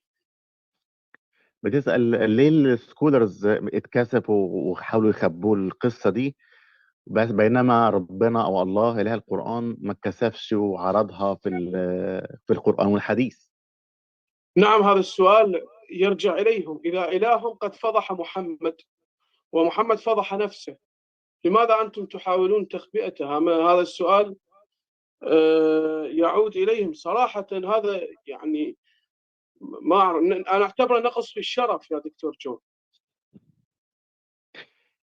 بتسأل ليه السكولرز اتكسفوا وحاولوا يخبوا القصة دي، بس بينما ربنا أو الله إله القرآن ما اتكسفش وعرضها في القرآن والحديث. نعم، هذا السؤال يرجع إليهم. إذا إلههم قد فضح محمد ومحمد فضح نفسه، لماذا أنتم تحاولون تخبئته؟ هذا السؤال يعود إليهم صراحة. هذا يعني ما أعرف، أنا أعتبره نقص في الشرف يا دكتور جون.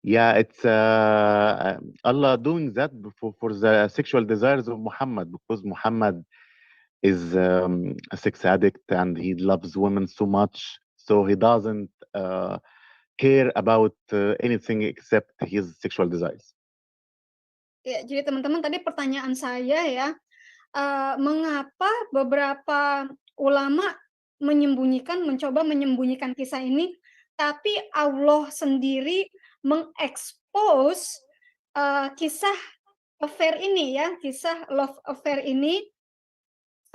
Yeah, it's Allah doing that for the sexual desires of Muhammad, because Muhammad is a sex addict and he loves women so much, so he doesn't care about anything except his sexual desires. Ya, jadi teman-teman tadi pertanyaan saya ya, mengapa beberapa ulama mencoba menyembunyikan kisah ini, tapi Allah sendiri mengekspos kisah affair ini ya, kisah love affair ini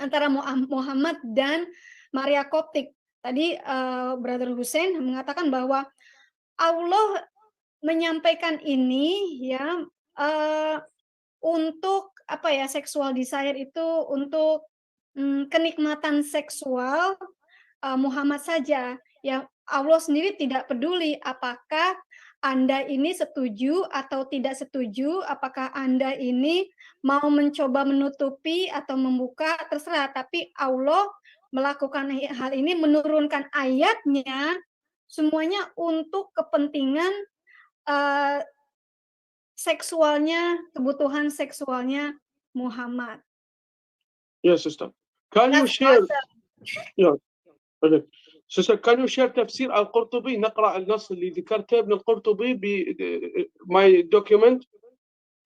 antara Muhammad dan Maria Koptik. Tadi Brother Hussein mengatakan bahwa Allah menyampaikan ini ya untuk apa ya, sexual desire itu untuk kenikmatan seksual Muhammad saja. Yang Allah sendiri tidak peduli apakah Anda ini setuju atau tidak setuju, apakah Anda ini mau mencoba menutupi atau membuka, terserah. Tapi Allah melakukan hal ini, menurunkan ayatnya, semuanya untuk kepentingan seksualnya, kebutuhan seksualnya Muhammad. Yes, sister. Can you That's share? awesome. Yeah. Okay. Sister, can you share تفسير القرطبي؟ نقرأ النص اللي ذكرته ابن القرطبي my document,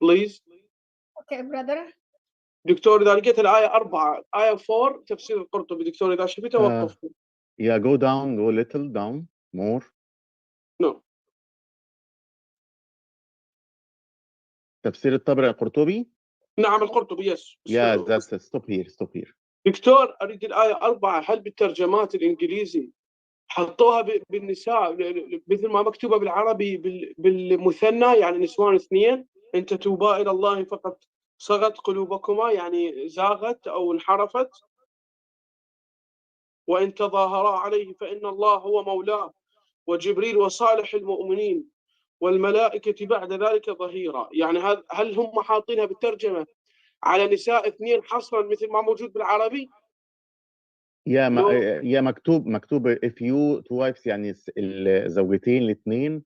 please. Okay, brother. دكتور إذا لقيت الآية 4 آية 4 تفسير القرطبي، دكتور إذا شفته وقف. Yeah, go down, go little down, more. No. تفسير الطبري القرطبي. نعم القرطبي. Yes. Yeah, that's it. Stop here. دكتور أريد الآية 4 هل بالترجمات الإنجليزي حطوها بالنساء مثل ما مكتوبة بالعربي بالمثنى، يعني نسوان اثنين، إن تتوبا إلى الله فقد صغت قلوبكما، يعني زاغت أو انحرفت، وإن تظاهرا عليه فإن الله هو مولاه وجبريل وصالح المؤمنين والملائكة بعد ذلك ظهيرا. يعني هل هم حاطينها بالترجمة على نساء اثنين حصرا مثل ما موجود بالعربي؟ يا مكتوب if you twice، يعني الزوجتين الاثنين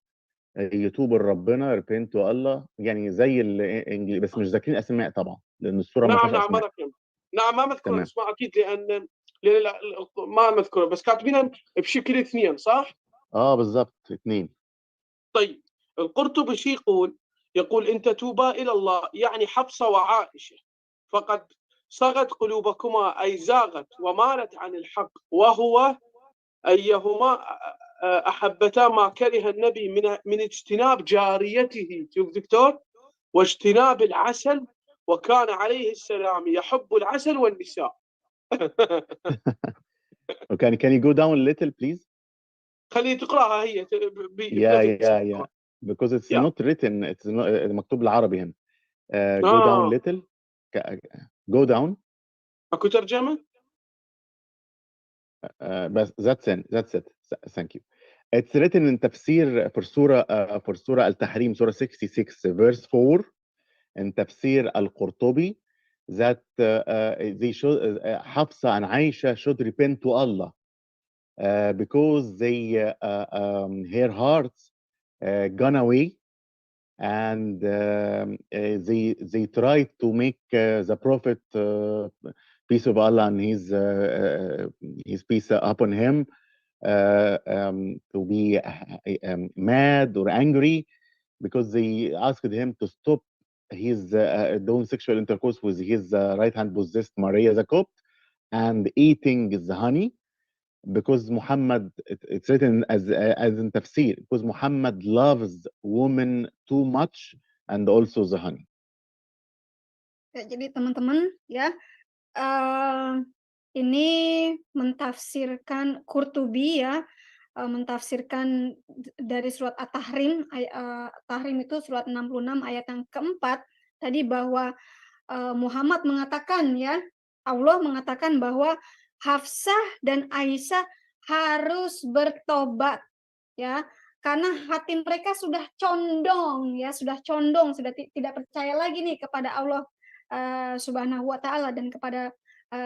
يتوبوا لربنا repent to Allah، يعني زي الانجليزي، بس مش ذاكرين اسماء طبعا لان السوره ما فيهاش اسماء. نعم ما مذكور اسماء اكيد، لان ما مذكوره، بس كاتبينها بشكل اثنين صح؟ بالضبط اثنين. طيب القرطبي شو يقول إن تتوبا إلى الله، يعني حفصة وعائشة فقد صغت قلوبكما، أي زاغت ومالت عن الحق، وهو أيهما أحبتا ما كره النبي من اجتناب جاريته، شوف دكتور، واجتناب العسل، وكان عليه السلام يحب العسل والنساء. Okay, can you go down a little please? خليه تقراها هي. Yeah. Because it's not written, it's not مكتوب بالعربي هنا. Go down little. Go down. اكو ترجمة؟ بس that's it. Thank you. It's written in تفسير for سورة التحريم، سورة 66 verse 4 in تفسير القرطبي that they should Hafsa and Aisha should repent to Allah because they her hearts gone away, and they tried to make the Prophet peace of Allah and his peace upon him to be mad or angry, because they asked him to stop his doing sexual intercourse with his right hand possessed Maria the Copt and eating the honey, because Muhammad, it's written as in tafsir, because Muhammad loves women too much and also the honey. Ya, jadi teman-teman ya, ini mentafsirkan Qurtubi ya, mentafsirkan dari surat At-Tahrim, Tahrim itu surat 66 ayat yang keempat tadi, bahwa Muhammad mengatakan ya, Allah mengatakan bahwa Hafsah dan Aisyah harus bertobat ya, karena hati mereka sudah condong ya, sudah tidak percaya lagi nih kepada Allah Subhanahu wa taala dan kepada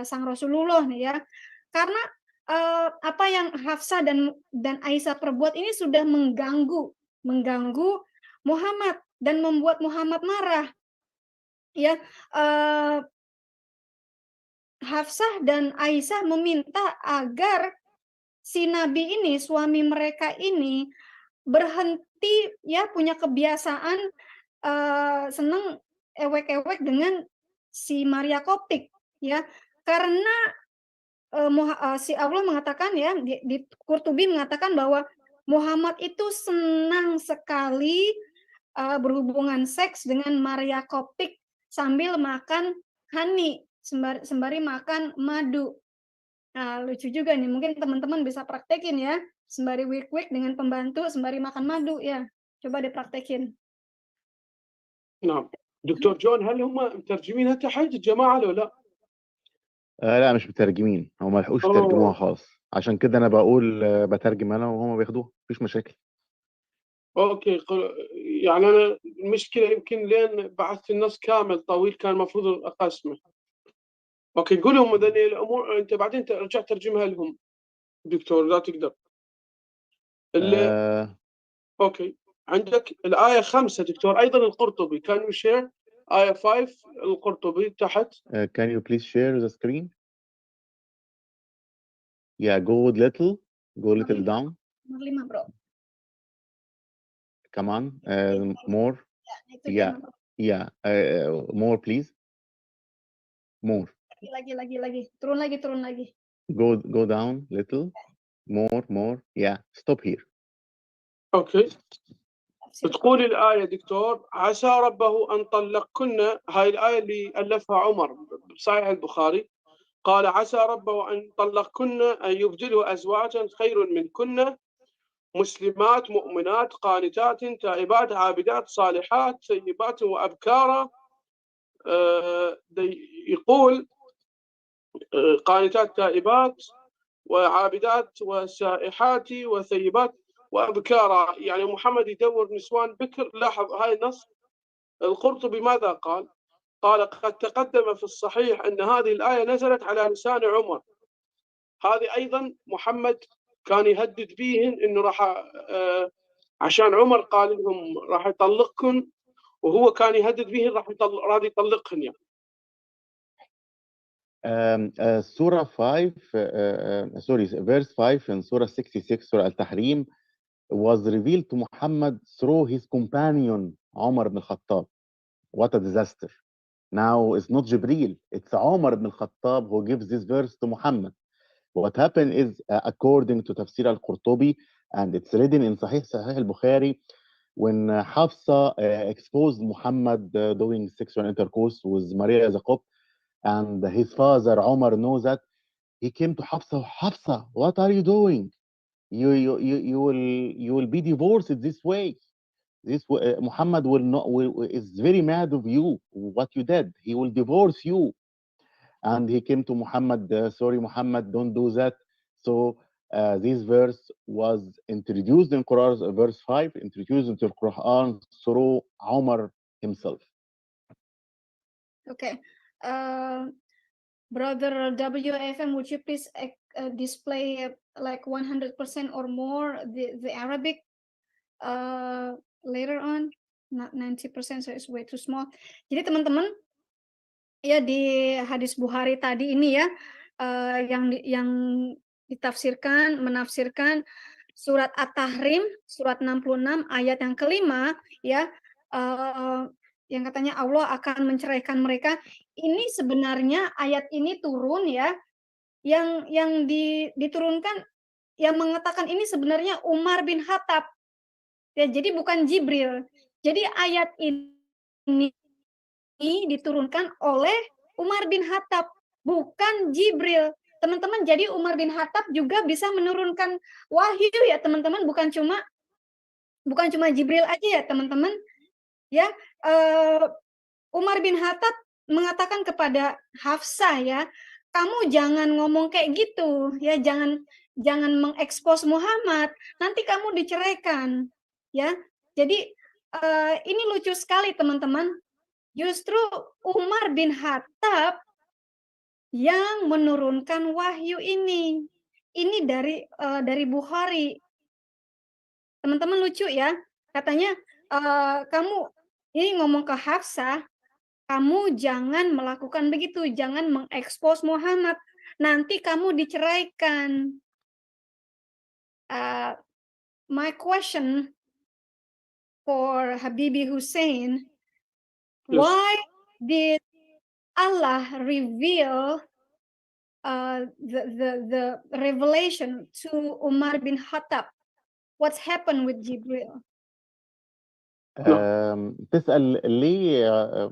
sang Rasulullah nih ya. Karena apa yang Hafsah dan Aisyah perbuat ini sudah mengganggu Muhammad dan membuat Muhammad marah. Ya, Hafsah dan Aisyah meminta agar si Nabi ini, suami mereka ini, berhenti ya punya kebiasaan seneng ewek-ewek dengan si Maria Koptik ya. Karena si Allah mengatakan ya di Qurtubi mengatakan bahwa Muhammad itu senang sekali berhubungan seks dengan Maria Koptik sambil makan honey, sembari makan madu. Nah, lucu juga nih, mungkin teman-teman bisa praktekin ya, sembari wik-wik dengan pembantu, sembari makan madu ya. Coba dipraktekin. نعم دكتور جون، هل هم مترجمينها تحت الجماعة ولا لا؟ لا مش مترجمين، هم ما لحقوش يترجموها خالص، عشان كده انا بقول بترجم انا وهم بياخدوها، مفيش مشاكل. اوكي يعني انا المشكله يمكن لين بعثت النص كامل طويل كان المفروض اقسمه. اوكي قول لهم اذا الامور انت بعدين ترجع ترجمها لهم دكتور، لا تقدر. اوكي عندك الآية 5 دكتور أيضا القرطبي، can you share آية 5 القرطبي تحت. Can you please share the screen? Yeah, go little down. Nomor 5 bro. Come on, more. Yeah, more please. More. Lagi. Turun lagi. Go down little. More. Yeah, stop here. اوكي تقول الآية دكتور عسى ربه أن طلقكن، هاي الآية اللي ألفها عمر بصحيح البخاري، قال عسى ربه أن طلقكن أن يبدله أزواجا خير منكن مسلمات مؤمنات قانتات تائبات عابدات صالحات ثيبات وأبكارا. يقول قانتات تائبات وعابدات وسائحات وثيبات وأبكارا، يعني محمد يدور نسوان بكر. لاحظ هاي النص القرطبي ماذا قال؟ قال قد تقدم في الصحيح أن هذه الآية نزلت على لسان عمر. هذه أيضا محمد كان يهدد بيهن إنه راح عشان عمر قال لهم راح يطلقكن، وهو كان يهدد بيهن راح يطلقهن يعني. Surah 5, verse 5 in Surah 66, Surah Al-Tahrim, was revealed to Muhammad through his companion, Umar ibn al-Khattab. What a disaster. Now, it's not Jibreel, it's Umar ibn al-Khattab who gives this verse to Muhammad. What happened is, according to Tafsir al-Qurtubi, and it's written in Sahih al-Bukhari, when Hafsa exposed Muhammad doing sexual intercourse with Maria Zaqob, and his father Umar knows that, he came to Hafsa, what are you doing? You will be divorced this way. Muhammad is very mad of you, what you did. He will divorce you. And he came to Muhammad, sorry Muhammad, don't do that. So this verse was introduced in Quran, verse 5, introduced into Quran through Umar himself. Okay. Brother WFM, would you please display like 100% or more the Arabic later on? Not 90%, so it's way too small. Jadi teman-teman, ya di hadis Bukhari tadi ini ya, yang menafsirkan surat At-Tahrim, surat 66 ayat yang kelima ya, yang katanya Allah akan menceraikan mereka. Ini sebenarnya ayat ini turun ya, yang diturunkan, yang mengatakan ini sebenarnya Umar bin Khattab ya, jadi bukan Jibril. Jadi ayat ini diturunkan oleh Umar bin Khattab, bukan Jibril. Teman-teman, jadi Umar bin Khattab juga bisa menurunkan wahyu ya teman-teman, bukan cuma Jibril aja ya teman-teman. Ya, Umar bin Khattab mengatakan kepada Hafsah ya, kamu jangan ngomong kayak gitu ya, jangan mengekspos Muhammad, nanti kamu diceraikan ya. Jadi ini lucu sekali teman-teman. Justru Umar bin Khattab yang menurunkan wahyu ini. Ini dari Bukhari. Teman-teman lucu ya. Katanya kamu ini ngomong ke Hafsah, kamu jangan melakukan begitu, jangan mengekspos Muhammad. Nanti kamu diceraikan. My question for Habibi Hussein, Yes. why did Allah reveal the revelation to Umar bin Khattab? What's happened with Jibril? تسأل ليه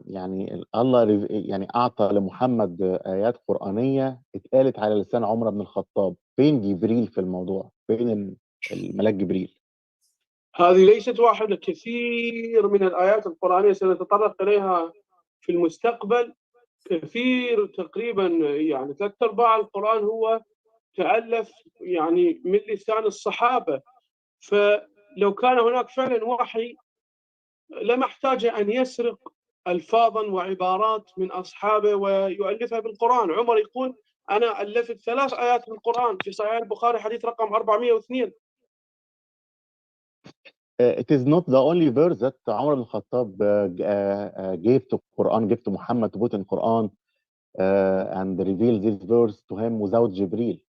يعني الله يعني أعطى لمحمد آيات قرآنية اتقالت على لسان عمر بن الخطاب؟ فين جبريل في الموضوع؟ فين الملاك جبريل؟ هذه ليست واحدة، كثير من الآيات القرآنية سنتطرق إليها في المستقبل. كثير، تقريبا يعني 3/4 القرآن هو تألف يعني من لسان الصحابة. فلو كان هناك فعلا وحي لما احتاج أن يسرق ألفاظا وعبارات من أصحابه ويؤلفها بالقرآن. عمر يقول أنا ألفت 3 آيات من القرآن في صحيح البخاري حديث رقم 402. It is not the only verse that Umar bin Khattab gave to Quran, gave to Muhammad to put in Quran and reveal this verse to him without Jibreel.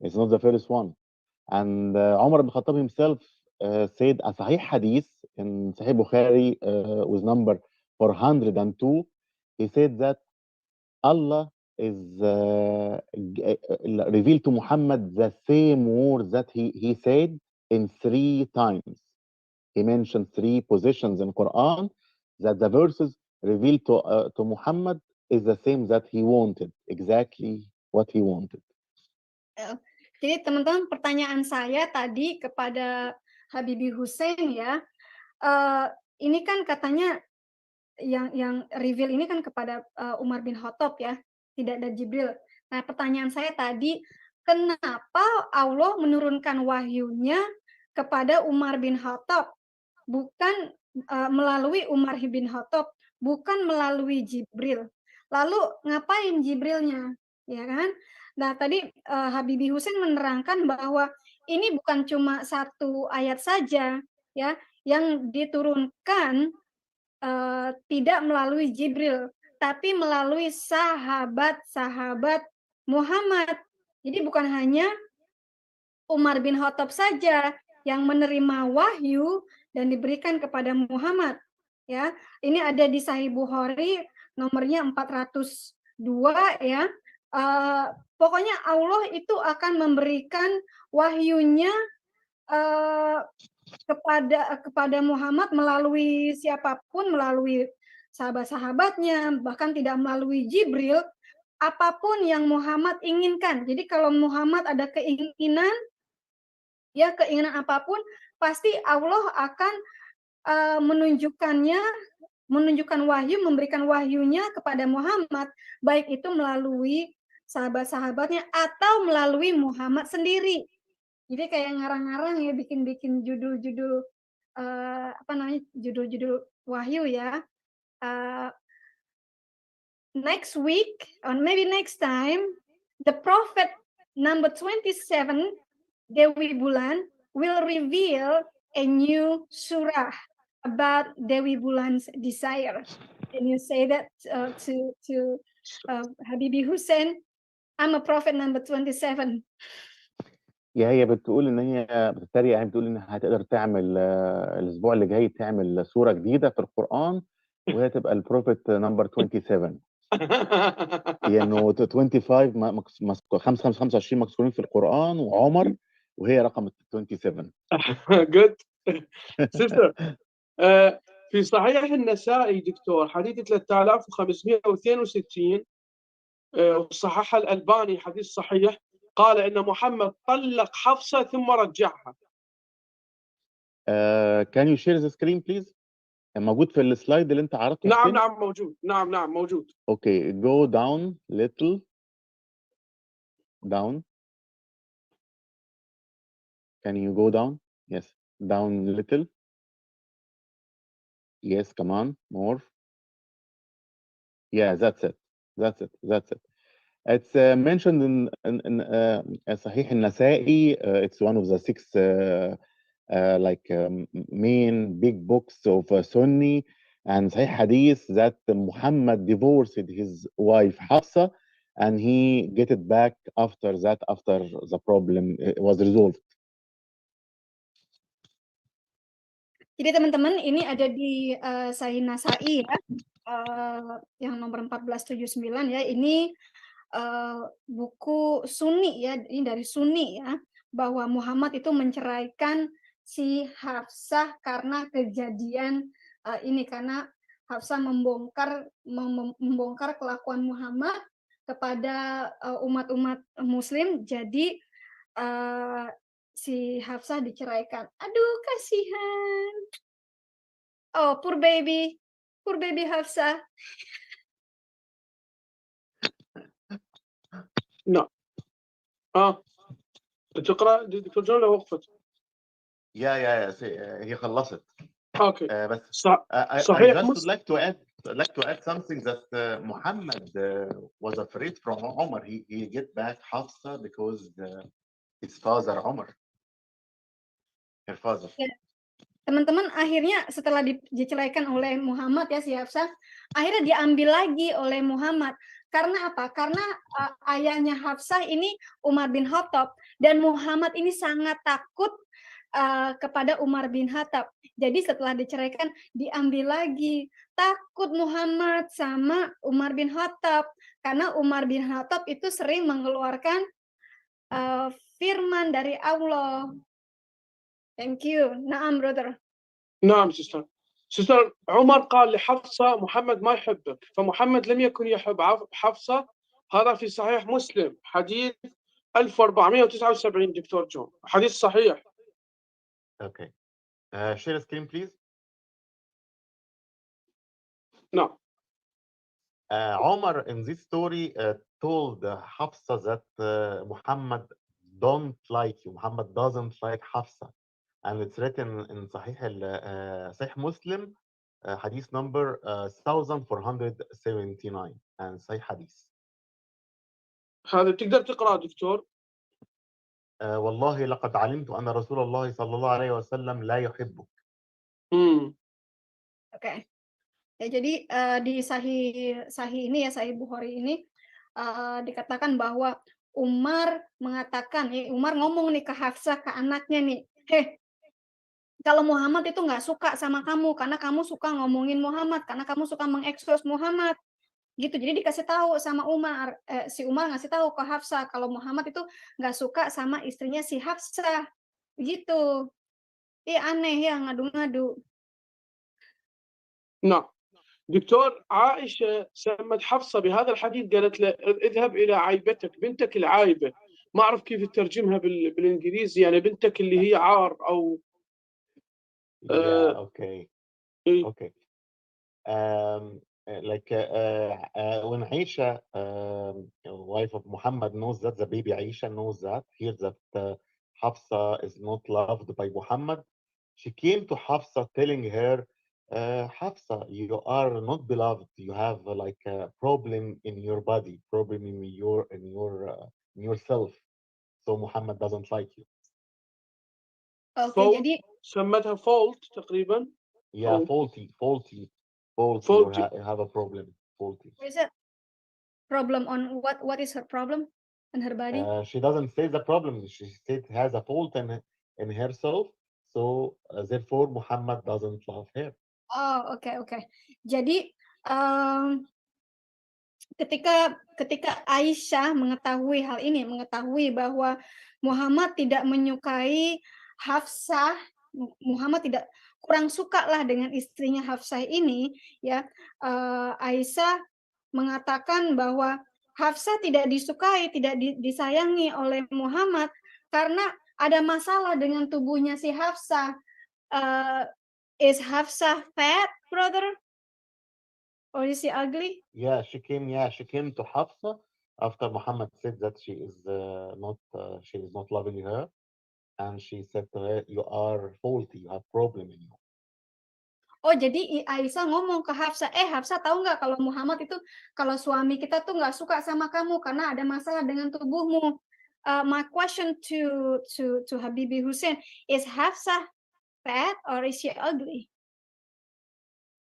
It's not the first one. And Umar bin Khattab himself said a Sahih hadith in Sahih Bukhari with number 402. He said that Allah is revealed to Muhammad the same word that he said in 3 times. He mentioned 3 positions in Quran that the verses revealed to Muhammad is the same that he wanted, exactly what he wanted. Jadi teman-teman, pertanyaan saya tadi kepada Habibi Hussein ya, ini kan katanya yang reveal ini kan kepada Umar bin Khattab ya, tidak ada Jibril. Nah, pertanyaan saya tadi, kenapa Allah menurunkan wahyunya kepada Umar bin Khattab, bukan melalui Umar bin Khattab, bukan melalui Jibril. Lalu ngapain Jibrilnya, ya kan? Nah, tadi Habibi Hussein menerangkan bahwa ini bukan cuma 1 ayat saja ya yang diturunkan tidak melalui Jibril, tapi melalui sahabat-sahabat Muhammad. Jadi bukan hanya Umar bin Khattab saja yang menerima wahyu dan diberikan kepada Muhammad. Ya, ini ada di Sahih Bukhari nomornya 402 ya. Pokoknya Allah itu akan memberikan wahyunya kepada Muhammad melalui siapapun, melalui sahabat-sahabatnya, bahkan tidak melalui Jibril, apapun yang Muhammad inginkan. Jadi kalau Muhammad ada keinginan, ya keinginan apapun, pasti Allah akan menunjukkan wahyu, memberikan wahyunya kepada Muhammad, baik itu melalui sahabat-sahabatnya atau melalui Muhammad sendiri. Jadi kayak ngarang-ngarang ya, bikin-bikin judul-judul judul-judul wahyu ya. Next week or maybe next time, the prophet number 27, Dewi Bulan, will reveal a new surah about Dewi Bulan's desire. Can you say that to Habibi Hussein? I'm a prophet number 27. هي بتقول ان هي بتتريق، يعني بتقول انها هتقدر تعمل الاسبوع اللي جاي تعمل سوره جديده في القران وهي تبقى البروفيت نمبر 27. انه 25 25 مذكورين في القران وعمر وهي رقم 27. Good. Sister, في صحيح النسائي دكتور حديث 3562 وصححها الألباني حديث صحيح، قال إن محمد طلق حفصة ثم رجعها. Can you share the screen please؟ موجود في السلايد اللي انت عرضته. نعم موجود. نعم موجود. Okay, go down little. Down. Can you go down? Yes, down little. Yes, come on, more. Yeah, that's it. It's mentioned in Sahih al-Nasa'i. It's one of the 6 main big books of Sunni and Sahih Hadith that Muhammad divorced his wife Hafsa and he get it back after the problem was resolved. Jadi teman-teman ini ada di Sahih Nasai ya, yang nomor 1479 ya. Ini buku Sunni ya, ini dari Sunni ya, bahwa Muhammad itu menceraikan si Hafsah karena kejadian ini, karena Hafsah membongkar kelakuan Muhammad kepada umat-umat Muslim. Jadi si Hafsah diceraikan. Aduh, kasihan. Oh, poor baby Hafsah. نعم. تقرأ دكتور جون ولا وقفت؟ يا هي خلصت. اوكي. بس I صحيح just would مسلم. like to add something that Muhammad was afraid from Umar. He get back Hafsa because his father Umar, her father. Ya. Teman-teman, akhirnya setelah diceraikan oleh Muhammad ya si Hafsah, akhirnya diambil lagi oleh Muhammad. Karena apa? Karena ayahnya Hafsah ini Umar bin Khattab, dan Muhammad ini sangat takut kepada Umar bin Khattab. Jadi setelah diceraikan diambil lagi. Takut Muhammad sama Umar bin Khattab, karena Umar bin Khattab itu sering mengeluarkan firman dari Allah. Thank you. Naam, brother. نعم سيستر عمر قال لحفصة محمد ما يحبك، فمحمد لم يكن يحب حفصة. هذا في صحيح مسلم حديث 1479 دكتور جون، حديث صحيح. Okay. Share screen please. نعم. Omar in this story told Hafsa that Muhammad don't like you. Muhammad doesn't like Hafsa, and it's written in Sahih Muslim, hadith number 1479 and Sahih hadith. هذا تقدر تقرأ دكتور؟ والله لقد علمت أن رسول الله صلى الله عليه وسلم لا يحبك. Okay. Ya, jadi di Sahih ini ya, Sahih Bukhari ini dikatakan bahwa Umar mengatakan, Umar ngomong nih ke Hafsah, ke anaknya nih, kalau Muhammad itu nggak suka sama kamu karena kamu suka ngomongin Muhammad, karena kamu suka mengekspos Muhammad, gitu. Jadi dikasih tahu sama Umar, si Umar ngasih tahu ke Hafsah kalau Muhammad itu nggak suka sama istrinya si Hafsah, gitu. Aneh ya, ngadu-ngadu. نعم. دكتور، عائشة سمت حفصة بهذا الحديث، قالت له اذهب إلى عايبتك، بنتك العايبة. ما أعرف كيف تترجمها بالإنجليزي، يعني بنتك اللي هي عار أو Okay. Okay. Like when Aisha, wife of Muhammad, knows that, the baby Aisha knows that, hears that Hafsa is not loved by Muhammad, she came to Hafsa telling her, Hafsa, you are not beloved. You have like a problem in your body, problem in yourself. So Muhammad doesn't like you. Okay, jadi سمتها fault تقريبا. Yeah, faulty. You have a problem. Faulty. What is it? Problem on what? What is her problem in her body? She doesn't say the problem. She said has a fault in herself. So therefore Muhammad doesn't love her. Oh, okay. Jadi ketika Aisyah mengetahui hal ini, mengetahui bahwa Muhammad tidak menyukai Hafsah, Muhammad tidak kurang suka lah dengan istrinya Hafsah ini, ya, Aisyah mengatakan bahwa Hafsah tidak disukai, tidak disayangi oleh Muhammad karena ada masalah dengan tubuhnya si Hafsah. Is Hafsah fat, brother? Or is she ugly? Yeah, she came to Hafsa after Muhammad said that she is not loving her, and she said to her, you are faulty, you have problem in you. Oh, jadi Aisyah ngomong ke Hafsah, Hafsah tahu nggak kalau Muhammad itu, kalau suami kita tuh nggak suka sama kamu karena ada masalah dengan tubuhmu. My question to Habibi Hussein, is Hafsah fat or is she ugly?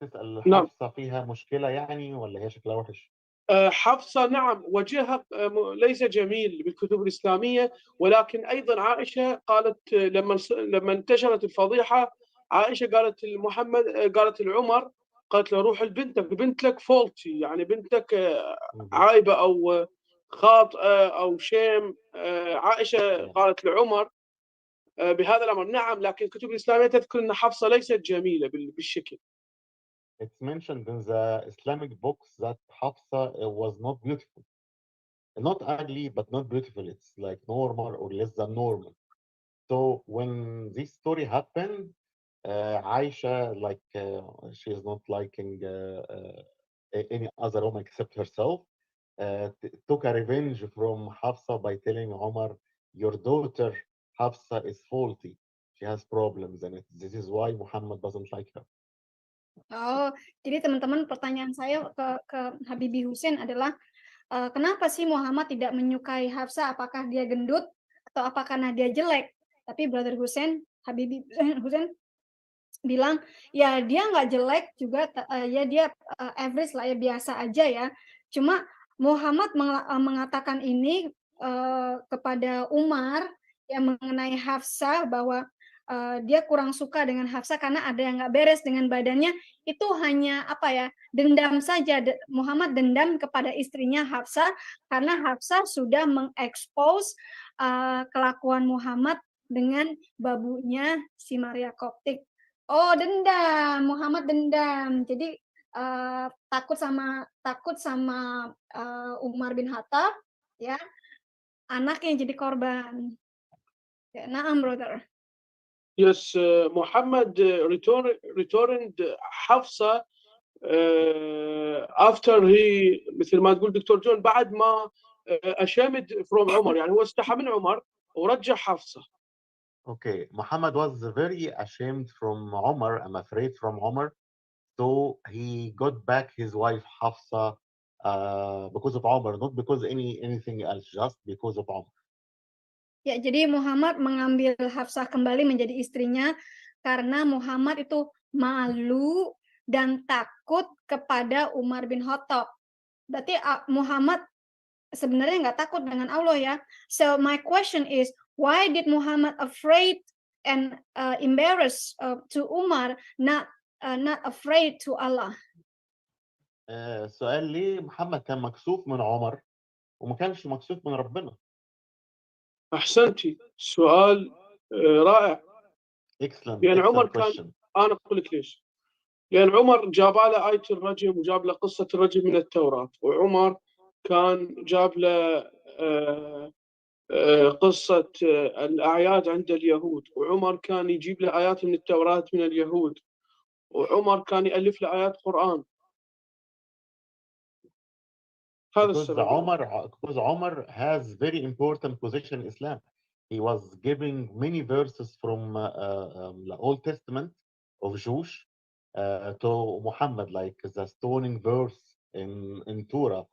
تسأل حفصة فيها مشكلة يعني ولا هي شكلها وحش؟ حفصة نعم وجهها ليس جميل بالكتب الإسلامية، ولكن أيضا عائشة قالت لما انتشرت الفضيحة، عائشة قالت لمحمد قالت لعمر قالت له روح لبنتك، بنت لك فولتي يعني بنتك عايبة أو خاطئة أو شيم. عائشة قالت لعمر بهذا الأمر. نعم، لكن الكتب الإسلامية تذكر أن حفصة ليست جميلة بالشكل. It's mentioned in the Islamic books that Hafsa was not beautiful. Not ugly, but not beautiful. It's like normal or less than normal. So when this story happened, Aisha, like she is not liking any other woman except herself, took a revenge from Hafsa by telling Omar, your daughter Hafsa is faulty. She has problems in it. This is why Muhammad doesn't like her. Oh, jadi teman-teman, pertanyaan saya ke Habibie Hussein adalah kenapa sih Muhammad tidak menyukai Hafsah? Apakah dia gendut atau apa karena dia jelek? Tapi Brother Hussein, Habibie Hussein bilang, ya dia nggak jelek juga, ya dia average lah ya, biasa aja ya. Cuma Muhammad mengatakan ini kepada Umar yang mengenai Hafsah bahwa dia kurang suka dengan Hafsah karena ada yang nggak beres dengan badannya. Itu hanya apa ya, dendam saja. Muhammad dendam kepada istrinya Hafsah karena Hafsah sudah mengekspos kelakuan Muhammad dengan babunya si Maria Koptik. Oh, dendam, Muhammad dendam. Jadi takut sama Umar bin Khattab, ya, anaknya jadi korban. Ya, naam, brother. Yes, Muhammad returned حفصة after he مثل ما تقول دكتور جون بعد ما أشمد from عمر، يعني هو استحى من عمر ورجع حفصة. Okay, Muhammad was very ashamed from Omar, I'm afraid from Omar. So he got back his wife Hafsa because of Omar, not because anything else, just because of Omar. Ya, jadi Muhammad mengambil Hafsah kembali menjadi istrinya karena Muhammad itu malu dan takut kepada Umar bin Khattab. Berarti Muhammad sebenarnya nggak takut dengan Allah ya. So my question is, why did Muhammad afraid and embarrassed to Umar, not afraid to Allah? سؤال ليه محمد كان مكسوف من عمر وما كانش مكسوف من ربنا؟ أحسنتي، سؤال رائع. Excellent, لأن عمر excellent كان question. أنا أقول لك ليش. لأن عمر جاب له آية الرجم وجاب له قصة الرجم من التوراة، وعمر كان جاب له قصة الأعياد عند اليهود، وعمر كان يجيب له آيات من التوراة من اليهود، وعمر كان يألف له آيات قرآن. هذا Because السبب. Omar has very important position in Islam. He was giving many verses from the Old Testament of Jewish to Muhammad, like the stoning verse in Torah,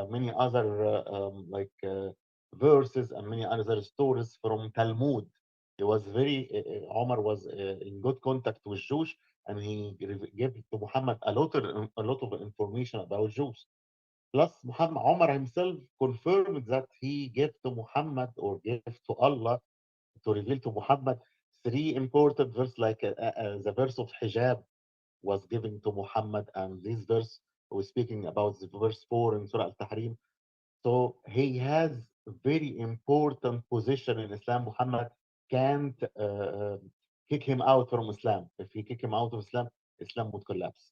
many other verses and many other stories from Talmud. He was Omar was in good contact with Jews, and he gave to Muhammad a lot of information about Jews. Plus, Omar himself confirmed that he gave to Muhammad or gave to Allah to reveal to Muhammad 3 important verses, like the verse of hijab was given to Muhammad, and this verse was speaking about the verse 4 in Surah Al-Tahrim. So he has very important position in Islam. Muhammad can't kick him out from Islam. If he kick him out of Islam, Islam would collapse.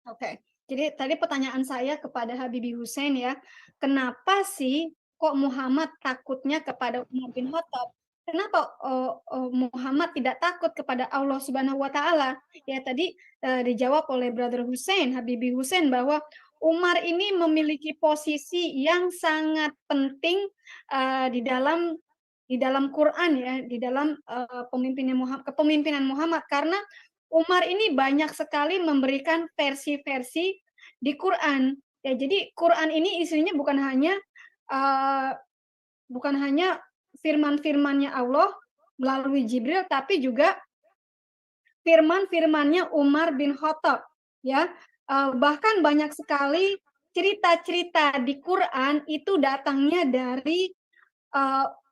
Oke, jadi tadi pertanyaan saya kepada Habibie Hussein ya, kenapa sih kok Muhammad takutnya kepada Umar bin Khattab? Kenapa Muhammad tidak takut kepada Allah Subhanahu wa Ta'ala? Ya, tadi dijawab oleh Brother Hussein, Habibie Hussein, bahwa Umar ini memiliki posisi yang sangat penting di dalam Quran ya, di dalam kepemimpinan Muhammad, karena Umar ini banyak sekali memberikan versi-versi di Quran. Ya, jadi Quran ini isinya bukan hanya firman-firmannya Allah melalui Jibril, tapi juga firman-firmannya Umar bin Khattab. Ya, bahkan banyak sekali cerita-cerita di Quran itu datangnya dari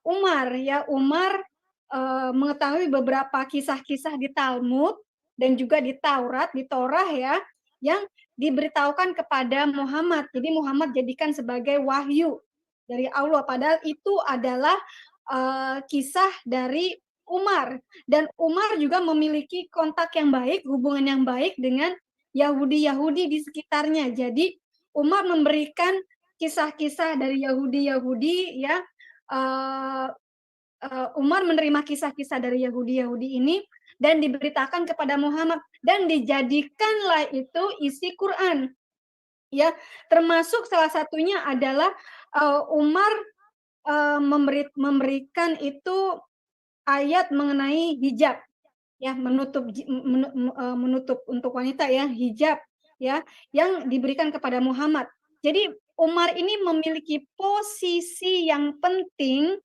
Umar. Ya, Umar mengetahui beberapa kisah-kisah di Talmud dan juga di Taurat, di Torah ya, yang diberitahukan kepada Muhammad. Jadi Muhammad jadikan sebagai wahyu dari Allah. Padahal itu adalah kisah dari Umar. Dan Umar juga memiliki kontak yang baik, hubungan yang baik dengan Yahudi-Yahudi di sekitarnya. Jadi Umar memberikan kisah-kisah dari Yahudi-Yahudi ya. Umar menerima kisah-kisah dari Yahudi-Yahudi ini dan diberitakan kepada Muhammad dan dijadikanlah itu isi Quran. Ya, termasuk salah satunya adalah Umar memberikan itu ayat mengenai hijab, ya, menutup untuk wanita ya, hijab ya, yang diberikan kepada Muhammad. Jadi Umar ini memiliki posisi yang penting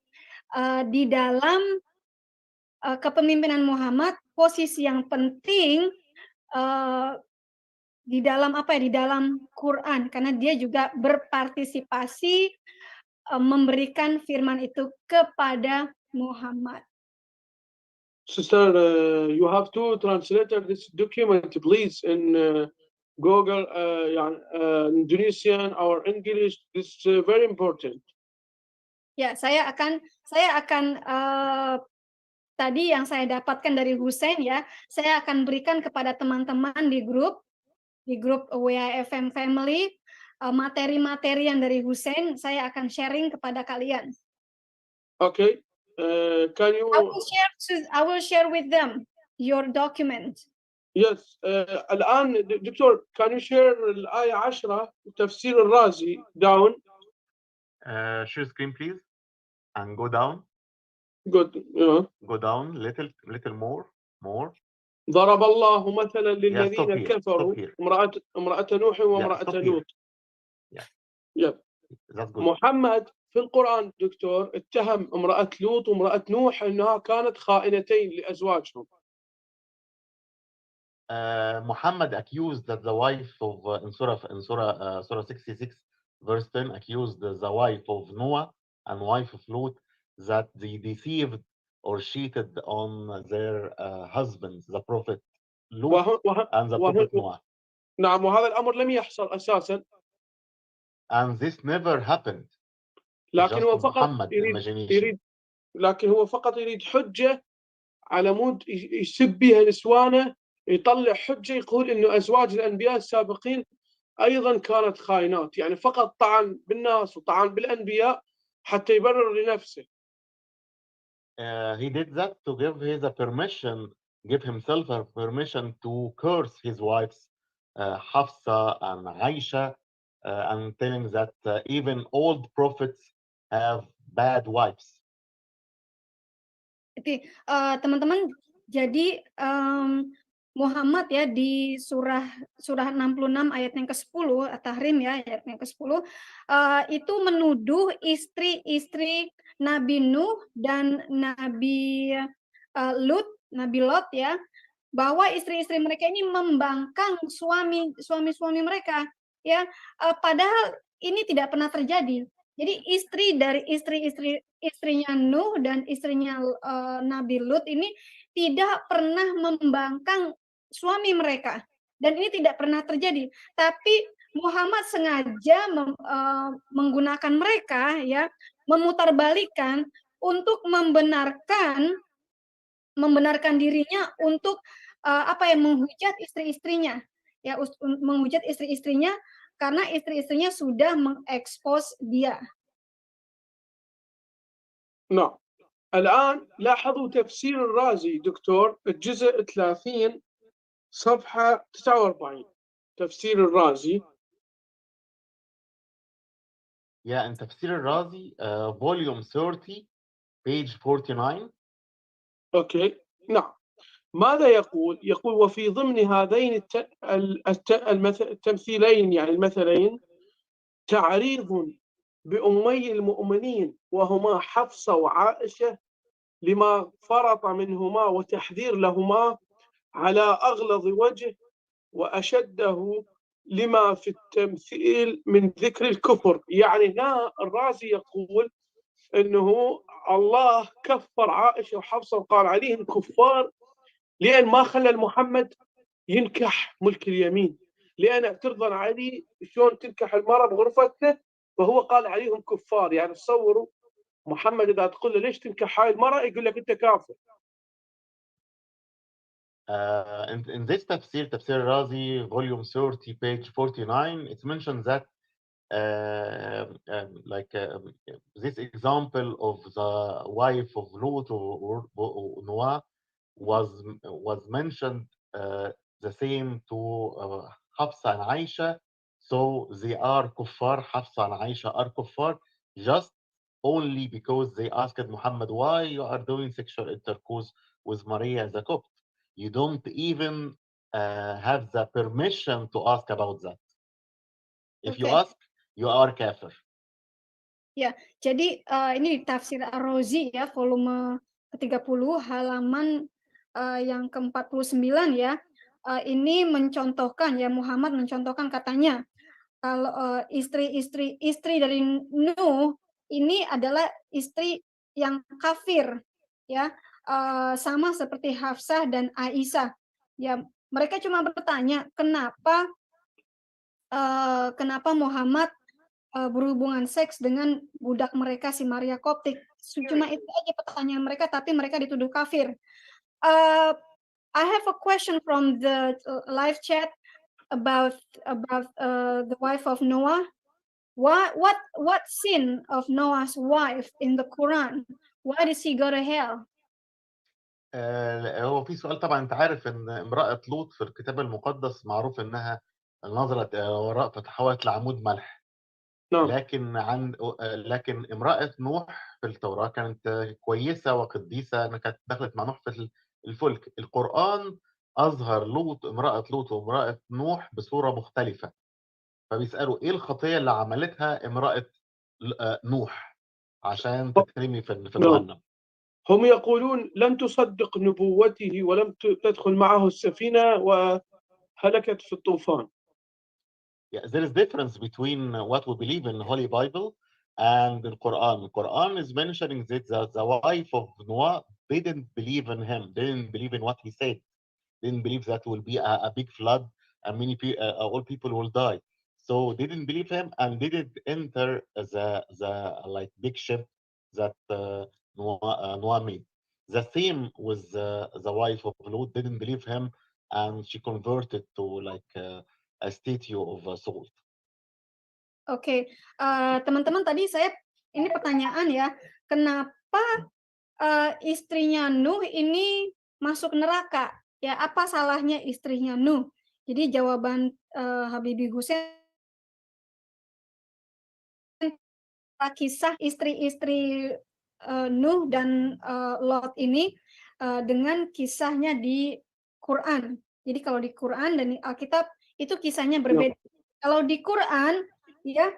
di dalam kepemimpinan Muhammad, posisi yang penting di dalam di dalam Quran, karena dia juga berpartisipasi memberikan firman itu kepada Muhammad. Sister, you have to translate this document, please, in Google, Indonesian or English. This is very important. Ya, saya akan tadi yang saya dapatkan dari Hussein ya, saya akan berikan kepada teman-teman di grup WAFM Family materi-materi yang dari Hussein, saya akan sharing kepada kalian. Okay, can you? I will share with them your document. Yes, الآن دكتور, can you share الآية 10 تفسير الرازي down? Share screen, please, and go down. Good. Go down little more. ضرب الله مثلا للذين كفروا امرأة نوح وامرأة لوط. محمد في القرآن دكتور اتهم امرأة لوط وامرأة نوح انها كانت خائنتين لازواجهم. Muhammad accused that the wife of in Surah 66 verse 10 accused the wife of Noah and wife of Lot that they deceived or cheated on their husbands, the prophet Lot and the prophet Noah. نعم, وهذا الأمر لم يحصل أساسا. And this never happened. لكن هو فقط يريد حجة على مود يسب بها نسوانه, يطلع حجة يقول إنه أزواج الأنبياء السابقين أيضا كانت خائنات, يعني فقط طعن بالناس وطعن بالأنبياء حتى يبرر لنفسه. He did that to give himself a permission to curse his wives Hafsa and Aisha, and telling that even old prophets have bad wives. Teman-teman, jadi Muhammad ya di surah 66 ayat yang ke-10 At-Tahrim ya, ayat yang ke-10 itu menuduh istri-istri Nabi Nuh dan Nabi Lot ya, bahwa istri-istri mereka ini membangkang suami-suami mereka ya, padahal ini tidak pernah terjadi. Jadi istri dari istrinya Nuh dan istrinya Nabi Lut ini tidak pernah membangkang suami mereka, dan ini tidak pernah terjadi. Tapi Muhammad sengaja menggunakan mereka ya, memutarbalikkan untuk membenarkan dirinya untuk menghujat istri-istrinya ya, menghujat istri-istrinya karena istri-istrinya sudah mengekspos dia. نعم. الآن لاحظوا تفسير الرازي دكتور الجزء 30 صفحة 49 تفسير الرازي. Yeah, in تفسير الرازي volume 30 page 49. Okay. نعم. ماذا يقول؟ يقول وفي ضمن هذين التمثيلين يعني المثلين تعريض بأمي المؤمنين وهما حفصة وعائشة لما فرط منهما وتحذير لهما على أغلظ وجه وأشده لما في التمثيل من ذكر الكفر. يعني هنا الرازي يقول أنه الله كفر عائشة وحفصة وقال عليهم كفار لأن ما خلى محمد ينكح ملك اليمين، لأن اعترضا عليه شلون تنكح المرأة بغرفته، فهو قال عليهم كفار. يعني تصوروا محمد إذا تقول له ليش تنكح هاي المرأة يقول لك أنت كافر. In this tafsir, Tafsir Razi, volume 30, page 49, it's mentioned that this example of the wife of Lut or Noah was mentioned the same to Hafsa and Aisha. So they are kuffar, Hafsa and Aisha are kuffar, just only because they asked Muhammad, why you are doing sexual intercourse with Maria the Copt? You don't even have the permission to ask about that. If you Okay. ask, you are kafir. Ya, jadi ini di tafsir Ar-Razi ya, volume ke-30 halaman yang ke-49 ya. Ini mencontohkan ya, Muhammad mencontohkan katanya kalau istri dari Nuh ini adalah istri yang kafir ya, sama seperti Hafsah dan Aisyah. Ya, mereka cuma bertanya kenapa Muhammad berhubungan seks dengan budak mereka si Maria Koptik. Cuma itu aja pertanyaan mereka, tapi mereka dituduh kafir. I have a question from the live chat about the wife of Noah. What sin of Noah's wife in the Quran? Why did she go to hell? هو في سؤال طبعا. انت عارف ان امرأة لوط في الكتاب المقدس معروف انها نظرت وراء فتحولت لعمود ملح. نعم. لكن امرأة نوح في التوراة كانت كويسة وقديسة، انها كانت دخلت مع نوح في الفلك. القرآن اظهر امرأة لوط وامرأة نوح بصورة مختلفة، فبيسألوا ايه الخطية اللي عملتها امرأة نوح عشان تترمي في جهنم. هم يقولون لم تصدق نبوته ولم تدخل معه السفينة وهلكت في الطوفان. Yeah, there is difference between what we believe in the Holy Bible and the Quran. The Quran is mentioning that the wife of Noah didn't believe in him, didn't believe in what he said, didn't believe that will be a big flood and all people will die. So they didn't believe him and didn't enter the like big ship that Noah made. The same with the wife of Lot, didn't believe him and she converted to like a statue of salt. Oke, teman-teman, tadi ini pertanyaan ya, kenapa istrinya Nuh ini masuk neraka? Ya, apa salahnya istrinya Nuh? Jadi jawaban Habibie Hussein, kisah istri-istri Nuh dan Lot ini dengan kisahnya di Quran. Jadi kalau di Quran dan di Alkitab itu kisahnya berbeda. Kalau di Quran ya,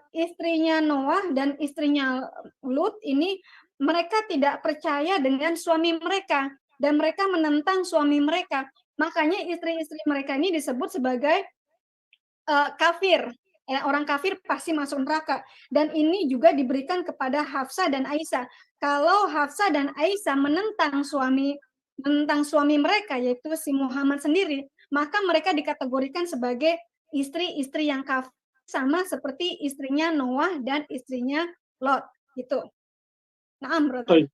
istrinya Noah dan istrinya Lut ini mereka tidak percaya dengan suami mereka dan mereka menentang suami mereka. Makanya istri-istri mereka ini disebut sebagai kafir. Ya, orang kafir pasti masuk neraka. Dan ini juga diberikan kepada Hafsah dan Aisyah. Kalau Hafsah dan Aisyah menentang suami mereka, yaitu si Muhammad sendiri, maka mereka dikategorikan sebagai istri-istri yang kafir, sama seperti istrinya Noah dan istrinya Lot gitu. نعم brother. طيب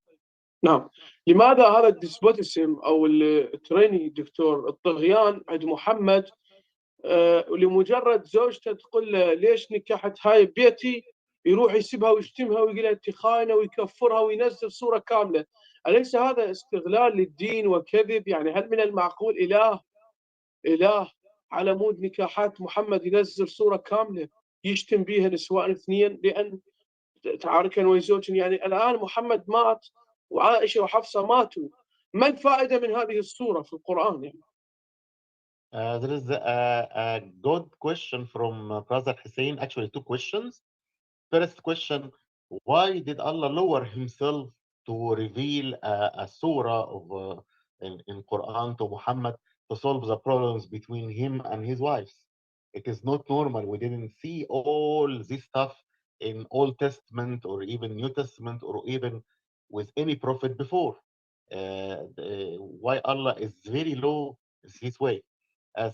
نعم. لماذا هذا الديسبوتيسم او التريني دكتور الطغيان عند محمد ولمجرد زوجته تقول له ليش نكحت هاي بيتي يروح يسبها ويشتمها ويقول لها انت خاينه ويكفرها وينزل صوره كامله؟ اليس هذا استغلال للدين وكذب؟ يعني هل من المعقول اله على مود نكاحات محمد ينزل صوره كامله يشتم بها نسوان اثنين لان تعاركا وزوج؟ يعني الان محمد مات وعائشه وحفصه ماتوا، ما الفائده من هذه الصوره في القران يعني؟ There is a good question from Brother Hussein, actually two questions. First question, why did Allah lower himself to reveal a surah of in Quran to Muhammad to solve the problems between him and his wives? It is not normal. We didn't see all this stuff in Old Testament or even New Testament or even with any prophet before. Why Allah is very low is His way.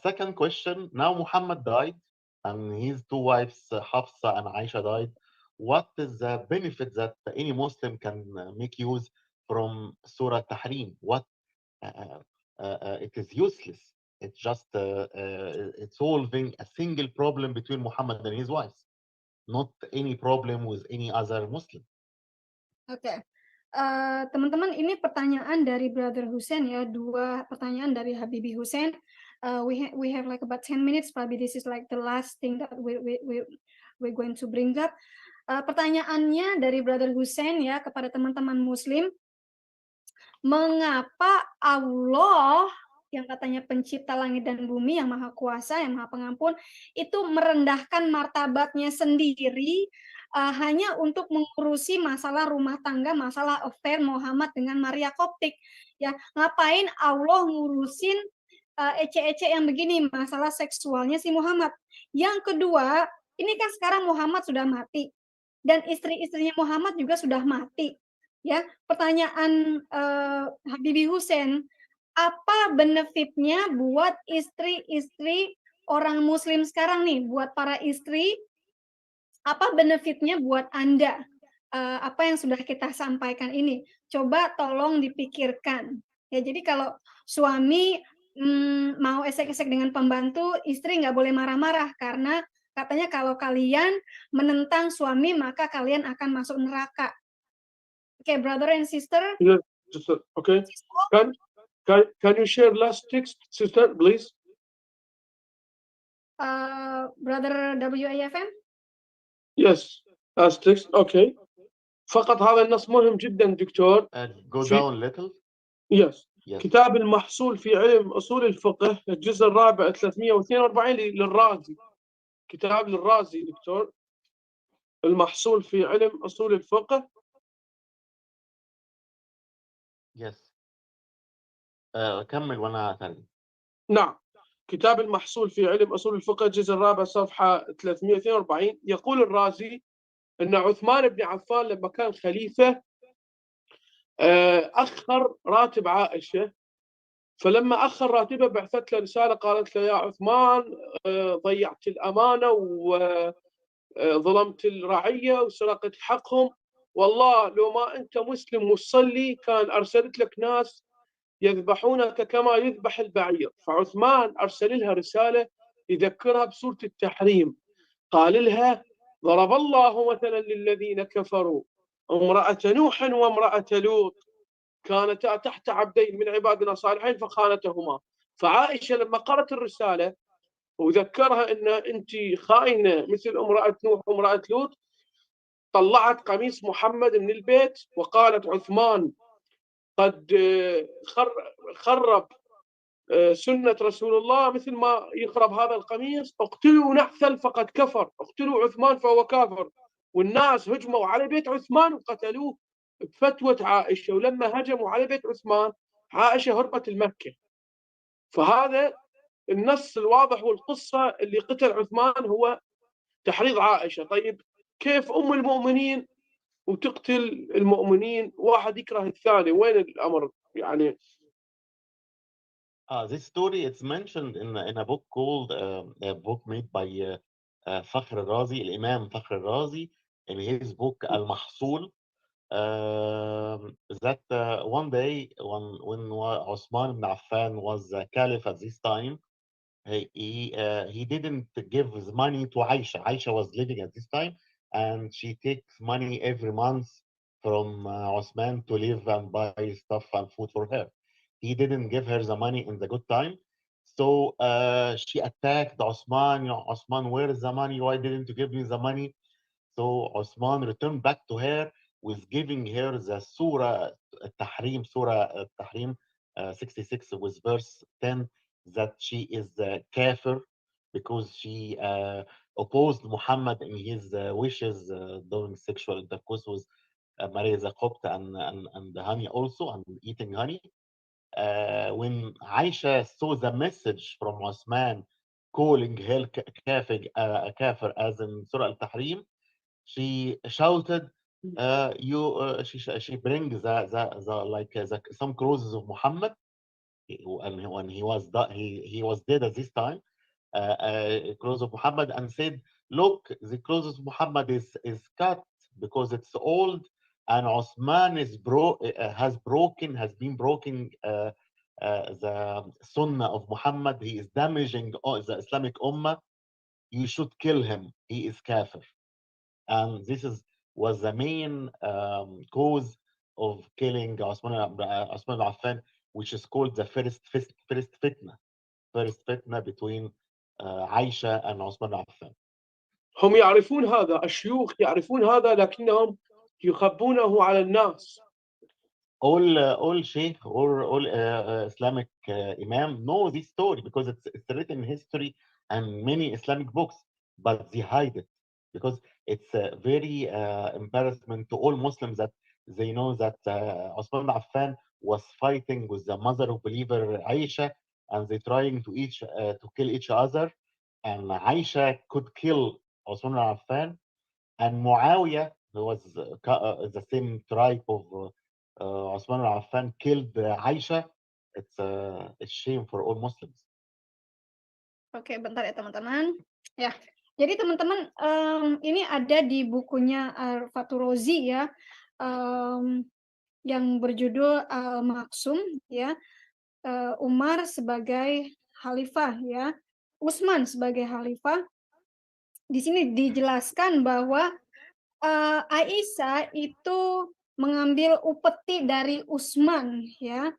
Second question, now Muhammad died and his two wives, Hafsa and Aisha, died. What is the benefit that any Muslim can make use from Surah Tahrim? What it is useless. It's just it's solving a single problem between Muhammad and his wives, not any problem with any other Muslim. Oke. Teman-teman, ini pertanyaan dari Brother Hussein ya, 2 pertanyaan dari Habibi Hussein. We have like about 10 minutes, probably this is like the last thing that we're going to bring up. Pertanyaannya dari Brother Hussein ya kepada teman-teman Muslim, mengapa Allah yang katanya pencipta langit dan bumi, yang maha kuasa, yang maha pengampun, itu merendahkan martabatnya sendiri hanya untuk mengurusi masalah rumah tangga, masalah affair Muhammad dengan Maria Koptik. Ya, ngapain Allah ngurusin ece-ece yang begini, masalah seksualnya si Muhammad. Yang kedua, ini kan sekarang Muhammad sudah mati dan istri-istrinya Muhammad juga sudah mati. Ya, pertanyaan Habibi Hussein, apa benefitnya buat istri-istri orang Muslim sekarang nih, buat para istri, apa benefitnya buat Anda? Apa yang sudah kita sampaikan ini, coba tolong dipikirkan. Ya, jadi kalau suami mau esek-esek dengan pembantu, istri nggak boleh marah-marah karena katanya kalau kalian menentang suami maka kalian akan masuk neraka. Okay, brother and sister. Yeah, okay. Can you share last text, sister, please? Brother WAFM. Yes, last text. Okay. فقط هذا النص مهم جدا دكتور. Go down little. Yes. Yes. كتاب المحصول في علم أصول الفقه الجزء الرابع 342 للرازي. كتاب للرازي دكتور. المحصول في علم أصول الفقه. Yes. كمل وأنا أترجم. نعم. كتاب المحصول في علم أصول الفقه الجزء الرابع صفحة 342 يقول الرازي أن عثمان بن عفان لما كان خليفة أخر راتب عائشة، فلما أخر راتبه بعثت له رسالة قالت له يا عثمان ضيعت الأمانة وظلمت الرعية وسرقت حقهم، والله لو ما أنت مسلم مصلي كان أرسلت لك ناس يذبحونك كما يذبح البعير. فعثمان أرسل لها رسالة يذكرها بسورة التحريم، قال لها ضرب الله مثلا للذين كفروا امرأة نوح وامرأة لوط كانتا تحت عبدين من عبادنا صالحين فخانتهما. فعائشة لما قرأت الرسالة وذكرها أن أنت خائنة مثل امرأة نوح وامرأة لوط، طلعت قميص محمد من البيت وقالت عثمان قد خرب سنة رسول الله مثل ما يخرب هذا القميص، اقتلوا نحثل فقد كفر، اقتلوا عثمان فهو كافر. والناس هجموا على بيت عثمان وقتلوه بفتوى عائشة، ولما هجموا على بيت عثمان عائشة هربت المكة. فهذا النص الواضح والقصة اللي قتل عثمان هو تحريض عائشة. طيب كيف أم المؤمنين وتقتل المؤمنين، واحد يكره الثاني، وين الأمر يعني؟ This story it's mentioned in a book called a book made by Fakhr al-Razi, Imam Fakhr al-Razi, in his book Al-Mahsul, that one day when Osman ibn Affan was caliph at this time, he didn't give his money to Aisha. Aisha was living at this time, and she takes money every month from Osman to live and buy stuff and food for her. He didn't give her the money in the good time. So she attacked Osman. Osman, where is the money? Why didn't you give me the money? So Osman returned back to her with giving her the Surah Tahrim, Surah Tahrim 66 with verse 10, that she is kafir because she opposed Muhammad in his wishes during sexual intercourse with Maria Zakobt and honey also, and eating honey. When Aisha saw the message from Osman calling her kafir as in Surah Al-Tahrim, she shouted, she brings some clothes of Muhammad, and when he was he was dead at this time, clothes of Muhammad, and said, "Look, the clothes of Muhammad is cut because it's old, and Osman has been broken the Sunnah of Muhammad. He is damaging the Islamic Ummah. You should kill him. He is kafir." And this was the main cause of killing Osman ibn Affan, which is called the first fitna between Aisha and Osman ibn Affan. هم يعرفون هذا، الشيوخ يعرفون هذا لكنهم يخبونه على الناس. All sheikh or all Islamic imam know this story because it's written in history and many Islamic books, but they hide it because it's a very embarrassment to all Muslims that they know that Osman ibn Affan was fighting with the mother of believer Aisha, and they trying to kill each other, and Aisha could kill Osman ibn Affan, and Muawiyah, who was the same tribe of Osman ibn Affan, killed Aisha. It's a shame for all Muslims. Oke, bentar ya teman-teman. Ya, jadi teman-teman ini ada di bukunya Fathur Razi ya, yang berjudul Al-Maksum ya, Umar sebagai khalifah ya, Utsman sebagai khalifah. Di sini dijelaskan bahwa Aisyah itu mengambil upeti dari Utsman ya,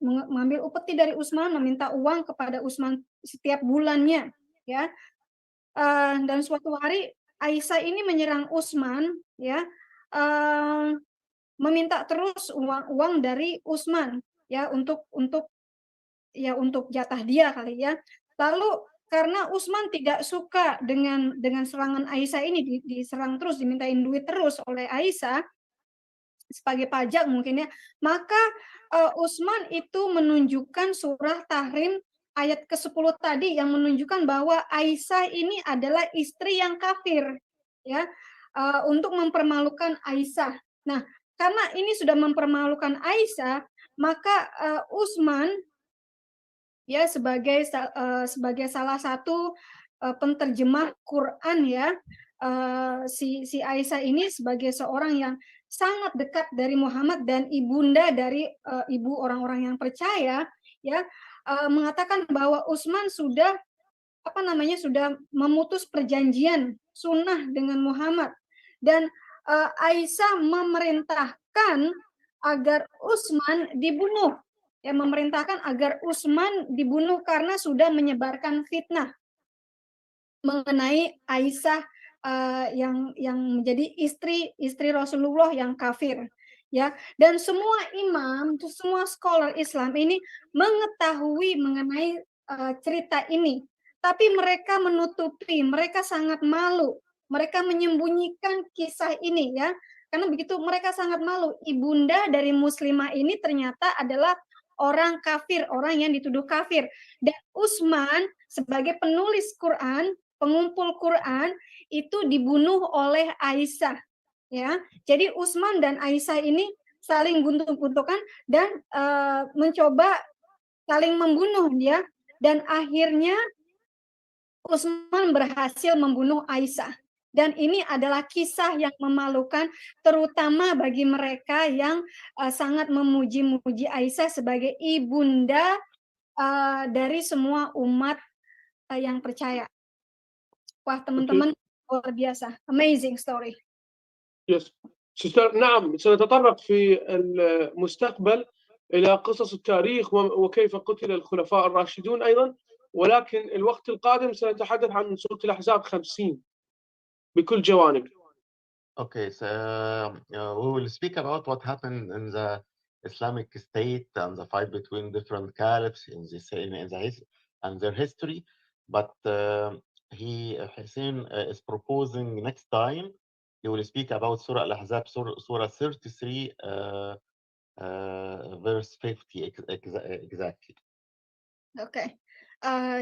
mengambil upeti dari Utsman, meminta uang kepada Utsman setiap bulannya ya. Dan suatu hari Aisyah ini menyerang Utsman ya, meminta terus uang dari Utsman ya untuk jatah dia kali ya. Lalu karena Utsman tidak suka dengan serangan Aisyah ini, diserang terus, dimintain duit terus oleh Aisyah sebagai pajak mungkin ya, maka Utsman itu menunjukkan surah Tahrim ayat ke-10 tadi yang menunjukkan bahwa Aisyah ini adalah istri yang kafir ya, untuk mempermalukan Aisyah. Nah, karena ini sudah mempermalukan Aisyah, maka Utsman ya sebagai salah satu penterjemah Quran ya, si Aisyah ini sebagai seorang yang sangat dekat dari Muhammad dan ibunda dari ibu orang-orang yang percaya ya, mengatakan bahwa Utsman sudah sudah memutus perjanjian sunnah dengan Muhammad, dan Aisyah memerintahkan agar Utsman dibunuh. Ya, memerintahkan agar Utsman dibunuh karena sudah menyebarkan fitnah mengenai Aisyah yang menjadi istri Rasulullah yang kafir ya. Dan semua imam, semua scholar Islam ini mengetahui mengenai cerita ini, tapi mereka menutupi, mereka sangat malu, mereka menyembunyikan kisah ini ya, karena begitu mereka sangat malu. Ibunda dari muslimah ini ternyata adalah orang kafir, orang yang dituduh kafir. Dan Utsman sebagai penulis Quran, pengumpul Quran, itu dibunuh oleh Aisyah ya. Jadi Utsman dan Aisyah ini saling guntung-guntungan dan mencoba saling membunuh dia, dan akhirnya Utsman berhasil membunuh Aisyah. Dan ini adalah kisah yang memalukan, terutama bagi mereka yang sangat memuji-muji Aisyah sebagai ibunda dari semua umat yang percaya. Wah teman-teman, luar biasa, amazing story. Yes. نعم، سنتطرق في المستقبل إلى قصص التاريخ وكيف قتل الخلفاء الراشدون أيضا، ولكن الوقت القادم سنتحدث عن سورة الأحزاب 50 بكل جوانب. Okay, so we will speak about what happened in the Islamic State and the fight between different caliphs and their history. But Hussein is proposing next time he will speak about Surah Al-Ahzab, Surah 33, verse 50 exactly. Oke,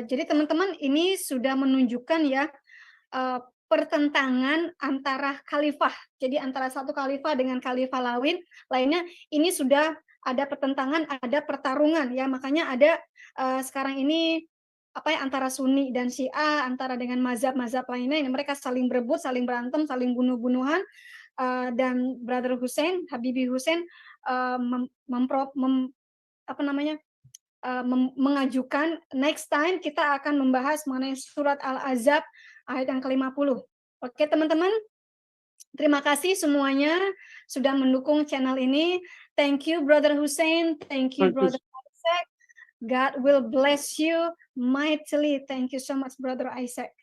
jadi teman-teman ini sudah menunjukkan ya pertentangan antara khalifah. Jadi antara satu khalifah dengan khalifah lainnya ini sudah ada pertentangan, ada pertarungan ya. Makanya ada sekarang ini antara Sunni dan Syiah, antara dengan mazhab-mazhab lainnya, ini mereka saling berebut, saling berantem, saling bunuh-bunuhan. Dan Brother Hussein, Habibie Hussein mengajukan next time kita akan membahas mengenai surat Al-Ahzab ayat yang ke-50. Oke teman-teman, terima kasih semuanya sudah mendukung channel ini. Thank you Brother Hussein, thank you Brother Isaac. God will bless you mightily. Thank you so much Brother Isaac.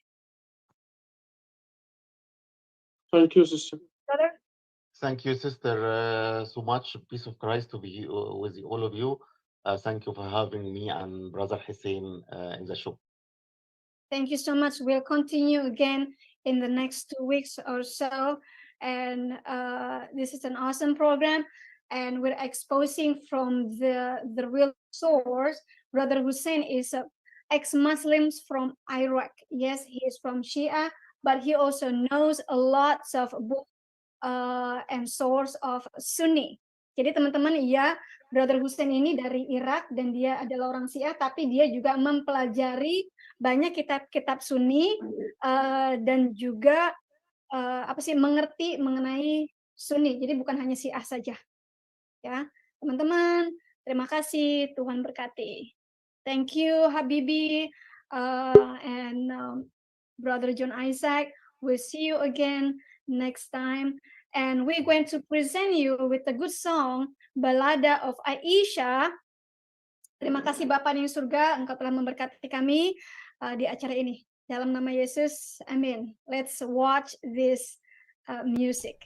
Thank you, sister. Brother? Thank you, sister, so much. Peace of Christ to be with all of you. Thank you for having me and Brother Hussein in the show. Thank you so much. We'll continue again in the next 2 weeks or so. And this is an awesome program. And we're exposing from the real source. Brother Hussein is ex-Muslims from Iraq. Yes, he is from Shia, but he also knows a lot of book and source of Sunni. Jadi teman-teman, ya, Brother Hussein ini dari Irak dan dia adalah orang Syiah, tapi dia juga mempelajari banyak kitab-kitab Sunni dan juga mengerti mengenai Sunni. Jadi bukan hanya Syiah saja. Ya, teman-teman, terima kasih, Tuhan berkati. Thank you Habibie and Brother John Isaac. We'll see you again next time. And we're going to present you with a good song, Balada of Aisyah. Terima kasih Bapa di surga, Engkau telah memberkati kami di acara ini. Dalam nama Yesus, amin. Let's watch this music.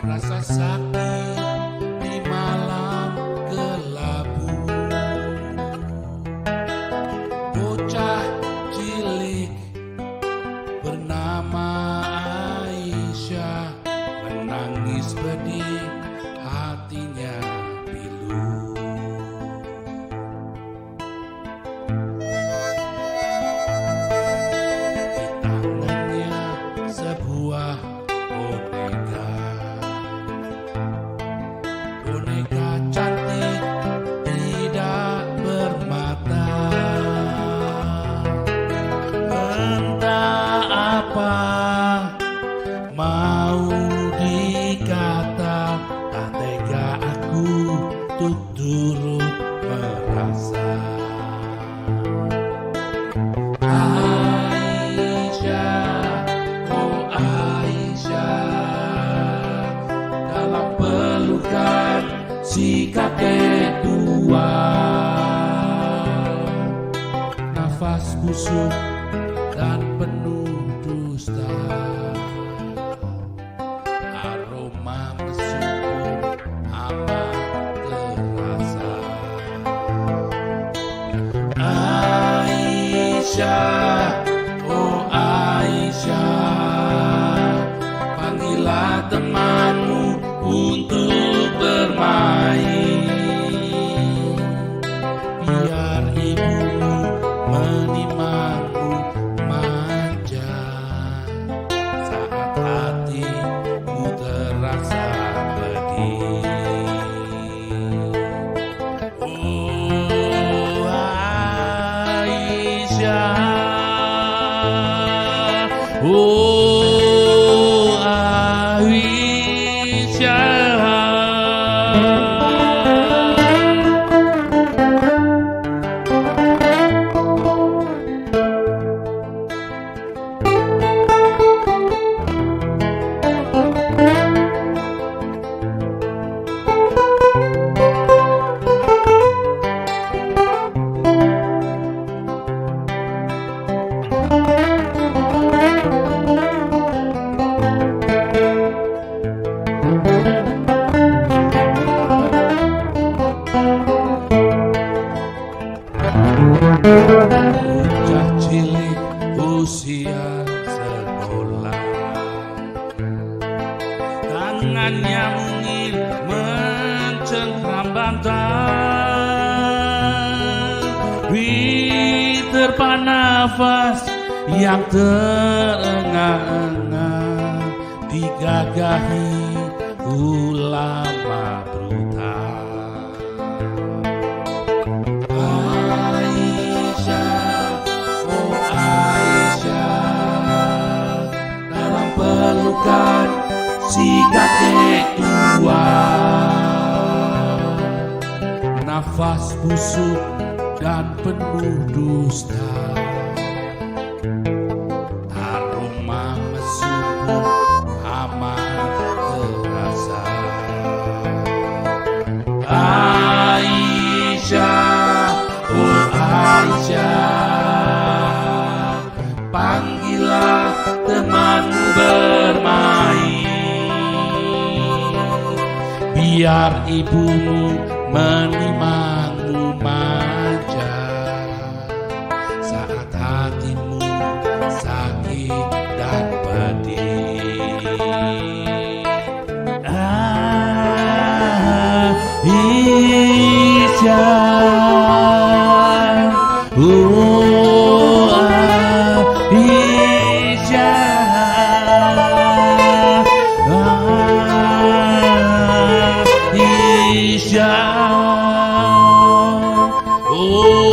Rasa sakit di malam kelabu, bocah cilik bernama Aisyah menangis pedih, hatinya pilu. Di tangannya sebuah boneka. Boneka cantik tidak bermata, entah apa mau dikata, tak tega aku untuk turut merasa. Aisyah, oh Aisyah, dalam pelukan si kakek tua, nafas busuk dan penuh dusta, aroma mesum amat terasa. Aisyah, oh Aisyah, panggillah temanmu untuk bermain, biar ibumu menimangmu manja. bocah cilik usia sekolah, tangannya mungil mencengkram bantal, diterpa nafas yang terengah-engah, digagahi ulama brutal. Aisyah, oh Aisyah, dalam pelukan si kakek tua, nafas busuk dan penuh dusta, aroma mesum amat terasa. Aisyah, oh Aisyah, panggillah temanmu bermain, biar ibumu menimangmu manja saat hatimu sakit dan pedih. Aisyah, oh Aisyah, Aisyah, oh